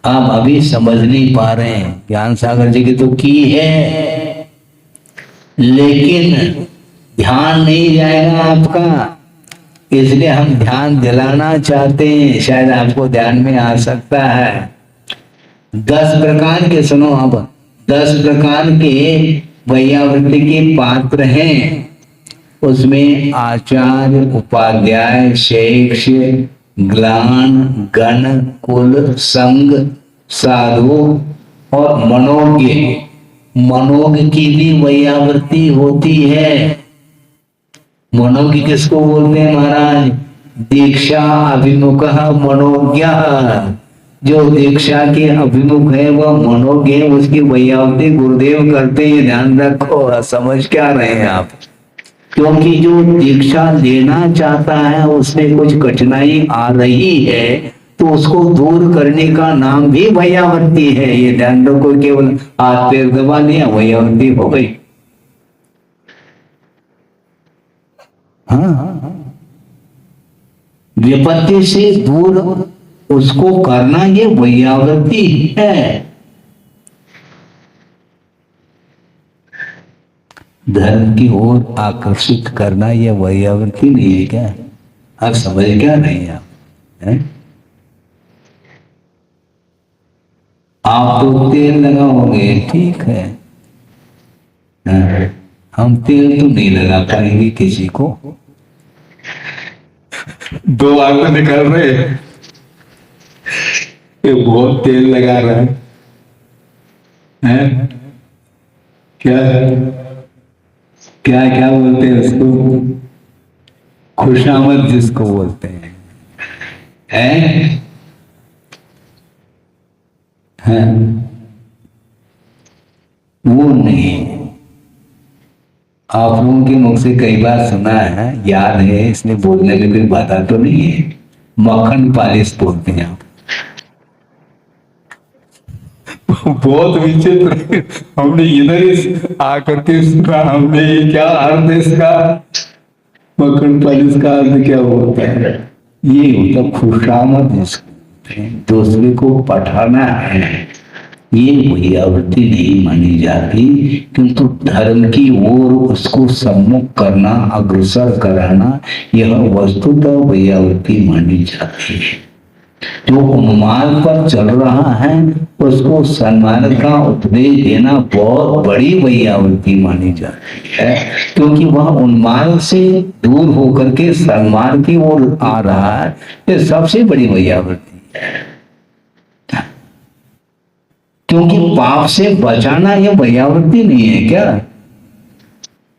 आप अभी समझ नहीं पा रहे हैं। ज्ञान सागर जी की तो की है, लेकिन ध्यान नहीं जाएगा आपका, इसलिए हम ध्यान दिलाना चाहते हैं, शायद आपको ध्यान में आ सकता है। 10 प्रकार के, सुनो अब, 10 प्रकार के वैयावृत्ति के पात्र हैं। उसमें आचार्य, उपाध्याय, शिष्य, ग्लान, गण, कुल, संग, साधु और मनोज्ञ। मनोज्ञ की भी वैयावृत्ति होती है। मनोज्ञ किसको बोलते हैं महाराज? दीक्षा अभिमुख मनोज्ञ। जो दीक्षा के अभिमुख है वह मनोज्ञ है, उसकी वैयावृत्ति गुरुदेव करते हैं। ध्यान रखो, समझ क्या रहे हैं आप? क्योंकि जो दीक्षा लेना चाहता है उसमें कुछ कठिनाई आ रही है तो उसको दूर करने का नाम भी वैयावृत्ति है। ये ध्यान रखो, केवल हाथ पैर दबा लिया वैयावृत्ति हो गई। हाँ, विपत्ति से दूर उसको करना ये वैयावृत्ति है। धर्म की ओर आकर्षित करना यह वैयावृत्ति नहीं है क्या? आप समझ क्या नहीं आप है? आप तो तेल लगाओगे, ठीक है, हम तेल तो नहीं लगा पाएंगे किसी को। दो आंखें निकल रहे, ये बहुत तेल लगा रहा है? क्या क्या क्या बोलते हैं उसको? खुशामद जिसको बोलते हैं, वो नहीं। आप लोगों के मुख से कई बार सुना है, याद है, इसलिए बोलने में कोई बात तो नहीं है। मक्खन पालिश बोलते हैं आप। बहुत विचित्र, हमने इधर ही आकर के सुना, हमने ये क्या अर्थ है इसका? मक्खन पालिश का अर्थ क्या होता है? ये होता खुशामद, दूसरे को पठाना है। ये वैयावृत्ति नहीं मानी जाती, किंतु धर्म की ओर उसको सम्मुख करना, अग्रसर कराना, यह वस्तुतः वैयावृत्ति मानी जाती है। जो उन्माद पर चल रहा है उसको सन्मार्ग का उपदेश देना बहुत बड़ी वैयावृत्ति मानी जाती है, क्योंकि वह उन्माद से दूर होकर के सन्मार्ग की ओर आ रहा है। ये सबसे बड़ी वैयावृत्ति है, क्योंकि पाप से बचाना यह वैयावृत्ति नहीं है क्या?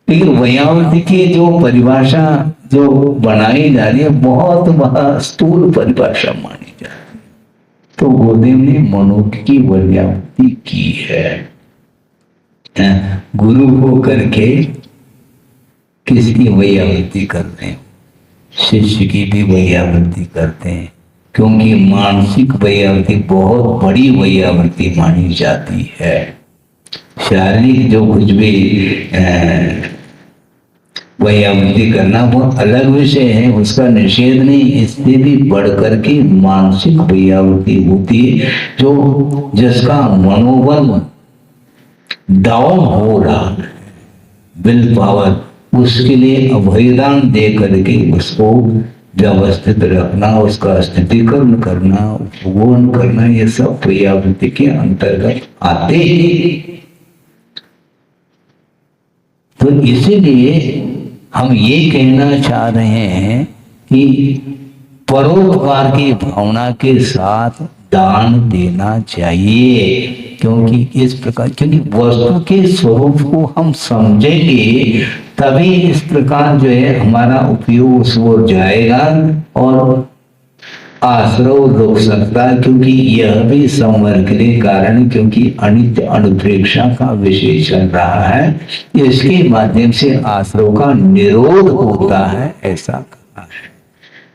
लेकिन वैयावृत्ति की जो परिभाषा जो बनाई जा रही है बहुत वह स्थूल परिभाषा मानी जा रही है। तो गुरुदेव ने मनोज्ञ की वैयावृत्ति की है। गुरु हो करके किसकी वैयावृत्ति करते हैं? शिष्य की भी वैयावृत्ति करते हैं, क्योंकि मानसिक वैयावृत्ति बहुत बड़ी वैयावृत्ति मानी जाती है। शारीरिक जो कुछ भी वैयावृत्ति करना वो अलग विषय है, उसका निषेध नहीं। इससे भी बढ़ करके मानसिक वैयावृत्ति होती है, जो जिसका मनोबल डाउन हो रहा है, विल पावर, उसके लिए अभयदान दे करके उसको व्यवस्थित रखना, उसका स्थितिकरण करना, उपभोगन करना, ये सब वैयावृत्ति के अंतर्गत आते हैं। तो इसीलिए हम ये कहना चाह रहे हैं कि परोपकार की भावना के साथ दान देना चाहिए, क्योंकि इस प्रकार, क्योंकि वस्तु के स्वरूप को हम समझेंगे तभी इस प्रकार जो है हमारा उपयोग उस ओर जाएगा और आश्रय रुक सकता है, क्योंकि यह भी संवर के लिए कारण, क्योंकि अनित्य अनुप्रेक्षा का विषय चल रहा है, इसके माध्यम से आश्रय का निरोध होता है, ऐसा कहा है।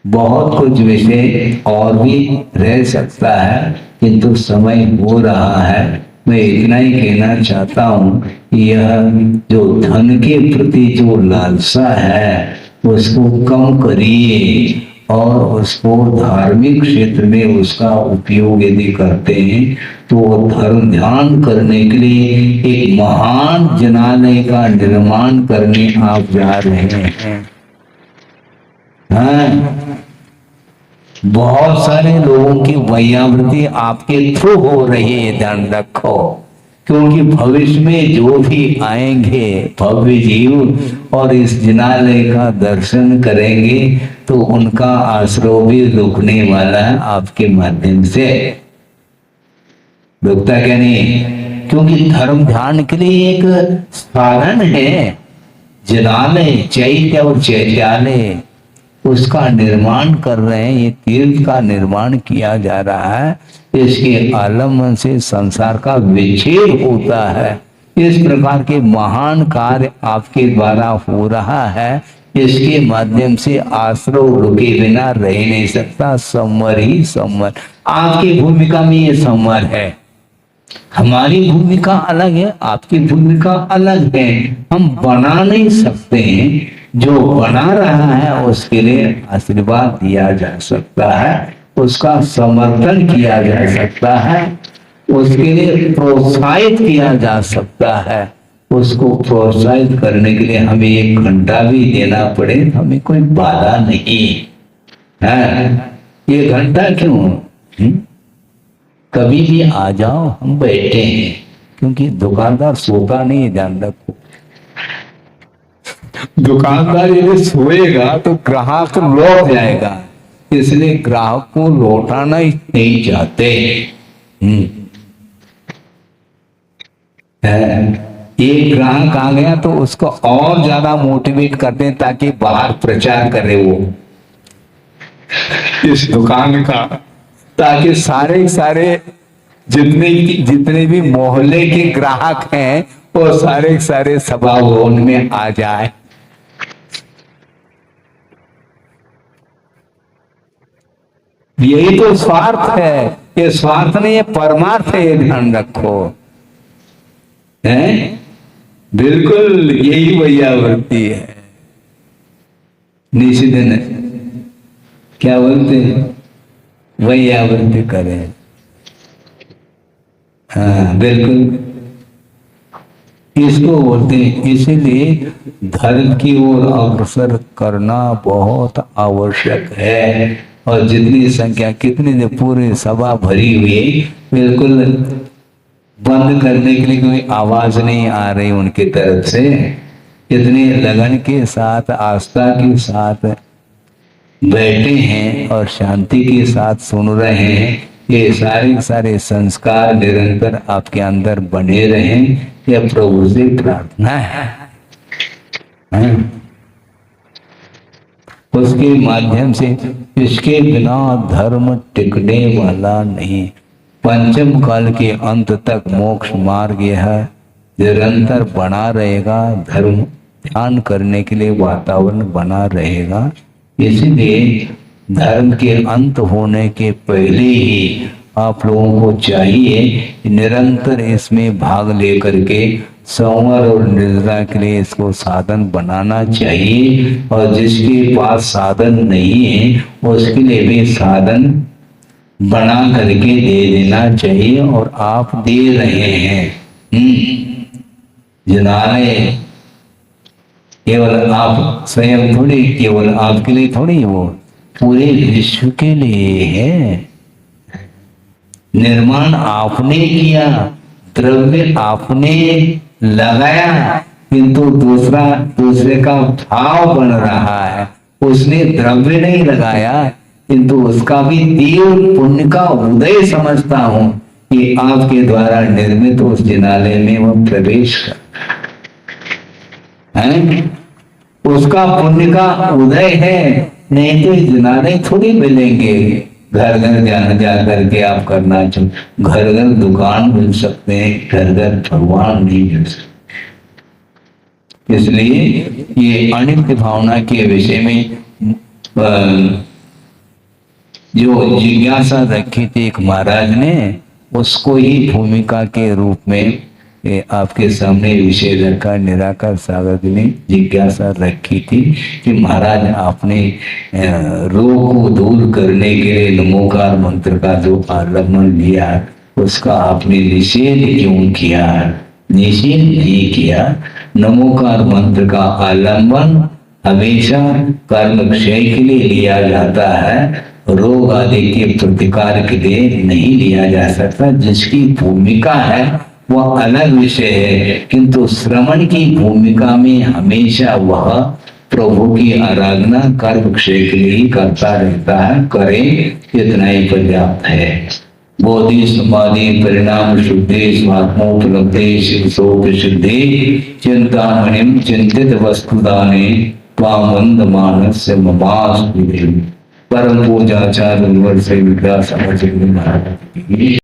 बहुत कुछ विषय और भी रह सकता है, किंतु समय हो रहा है। मैं इतना ही कहना चाहता हूँ, यह जो धन के प्रति जो लालसा है उसको कम करिए और उसको धार्मिक क्षेत्र में उसका उपयोग यदि करते हैं तो धर्म ध्यान करने के लिए एक महान जनालय का निर्माण करने आप जा रहे हैं। बहुत सारे लोगों की वैयावृत्ति आपके थ्रू हो रही है, ध्यान रखो। क्योंकि भविष्य में जो भी आएंगे भव्य जीव और इस जिनालय का दर्शन करेंगे तो उनका आश्रय भी रुकने वाला है आपके माध्यम से। रुकता क्या नहीं? क्योंकि धर्म ध्यान के लिए एक साधन है। जिनालय चैत्य और चैत्यालय उसका निर्माण कर रहे हैं। ये तीर्थ का निर्माण किया जा रहा है। इसके आलम्बन से संसार का विच्छेद होता है। इस प्रकार के महान कार्य आपके द्वारा हो रहा है। इसके माध्यम से आश्रय रुके बिना रह नहीं सकता। संवर ही संवर, आपकी भूमिका में ये संवर है। हमारी भूमिका अलग है, आपकी भूमिका अलग है। हम बना नहीं सकते हैं, जो बना रहा है उसके लिए आशीर्वाद दिया जा सकता है, उसका समर्थन किया जा सकता है, उसके लिए प्रोत्साहित किया जा सकता है। उसको प्रोत्साहित करने के लिए हमें 1 घंटा भी देना पड़े, हमें कोई बाधा नहीं है। 1 घंटा क्यों? कभी भी आ जाओ, हम बैठे हैं। क्योंकि दुकानदार सोता नहीं है, ध्यान रखो। दुकानदार यदि सोएगा तो ग्राहक लौट जाएगा, इसलिए ग्राहक को लौटाना ही नहीं चाहते। एक ग्राहक आ गया तो उसको और ज्यादा मोटिवेट करते हैं ताकि बाहर प्रचार करे वो इस दुकान का, ताकि सारे जितने भी मोहल्ले के ग्राहक हैं वो सारे सभा भवन में आ जाए। यही तो स्वार्थ है। ये स्वार्थ नहीं, ये परमार्थ है, ये ध्यान रखो। है बिल्कुल यही वैयावृत्ति है। निशिदिन क्या बोलते हैं? वैयावृत्ति करें। हाँ बिल्कुल इसको बोलते हैं। इसीलिए धर्म की ओर अग्रसर करना बहुत आवश्यक है। और जितनी संख्या कितनी पूरी सभा भरी हुई, बिल्कुल बंद करने के लिए कोई आवाज नहीं आ रही उनकी तरफ से। इतने लगन के साथ, आस्था के साथ बैठे हैं और शांति के साथ सुन रहे हैं। ये सारे संस्कार निरंतर आपके अंदर बने रहें, यह प्रभु से प्रार्थना है। उसके माध्यम से, इसके बिना धर्म टिकने वाला नहीं। पंचम काल के अंत तक मोक्ष मार्ग यह निरंतर बना रहेगा। धर्म ध्यान करने के लिए वातावरण बना रहेगा। इसलिए धर्म के अंत होने के पहले ही आप लोगों को चाहिए निरंतर इसमें भाग लेकर के संवर और निर्जरा के लिए इसको साधन बनाना चाहिए। और जिसके पास साधन नहीं है उसके लिए भी साधन बना करके दे देना चाहिए। और आप दे रहे हैं। जिनालय केवल आप स्वयं थोड़ी, केवल आपके लिए थोड़ी, वो पूरे विश्व के लिए है। निर्माण आपने किया, द्रव्य आपने लगाया, किंतु दूसरे का भाव बन रहा है। उसने द्रव्य नहीं लगाया, किंतु उसका भी तीव्र पुण्य का उदय समझता हूं कि आपके द्वारा निर्मित उस जिनालय में वह प्रवेश कर है। उसका पुण्य का उदय है। नहीं तो जिनालय थोड़ी मिलेंगे। घर घर जा करके आप करना चाहो, घर घर दुकान मिल सकते हैं, घर घर भगवान नहीं मिल सकते। इसलिए ये अनित्य भावना के विषय में जो जिज्ञासा रखी थी एक महाराज ने, उसको ही भूमिका के रूप में आपके सामने विषय रखा। निराकार सागर ने जिज्ञासा रखी थी कि महाराज आपने रोग को दूर करने के लिए नमोकार मंत्र का जो आलम्बन लिया उसका आपने निषेध क्यों किया? निषेध नहीं किया। नमोकार मंत्र का आलम्बन हमेशा कर्म क्षय के लिए लिया जाता है, रोग आदि के प्रतिकार के लिए नहीं लिया जा सकता। जिसकी भूमिका है वह अलग विषय है, किंतु श्रवण की भूमिका में हमेशा वह प्रभु की आराधना कर्म क्षेत्र के लिए ही करता रहता है। करे इतना ही पर्याप्त है। बोधि समाधि परिणाम शुद्धि स्वात्मोपलब्धि शिवसोप सिद्धि चिंतामणिम चिंतित वस्तुदाने पामंद मानस ममास परम पूजाचार्य से विद्या समझ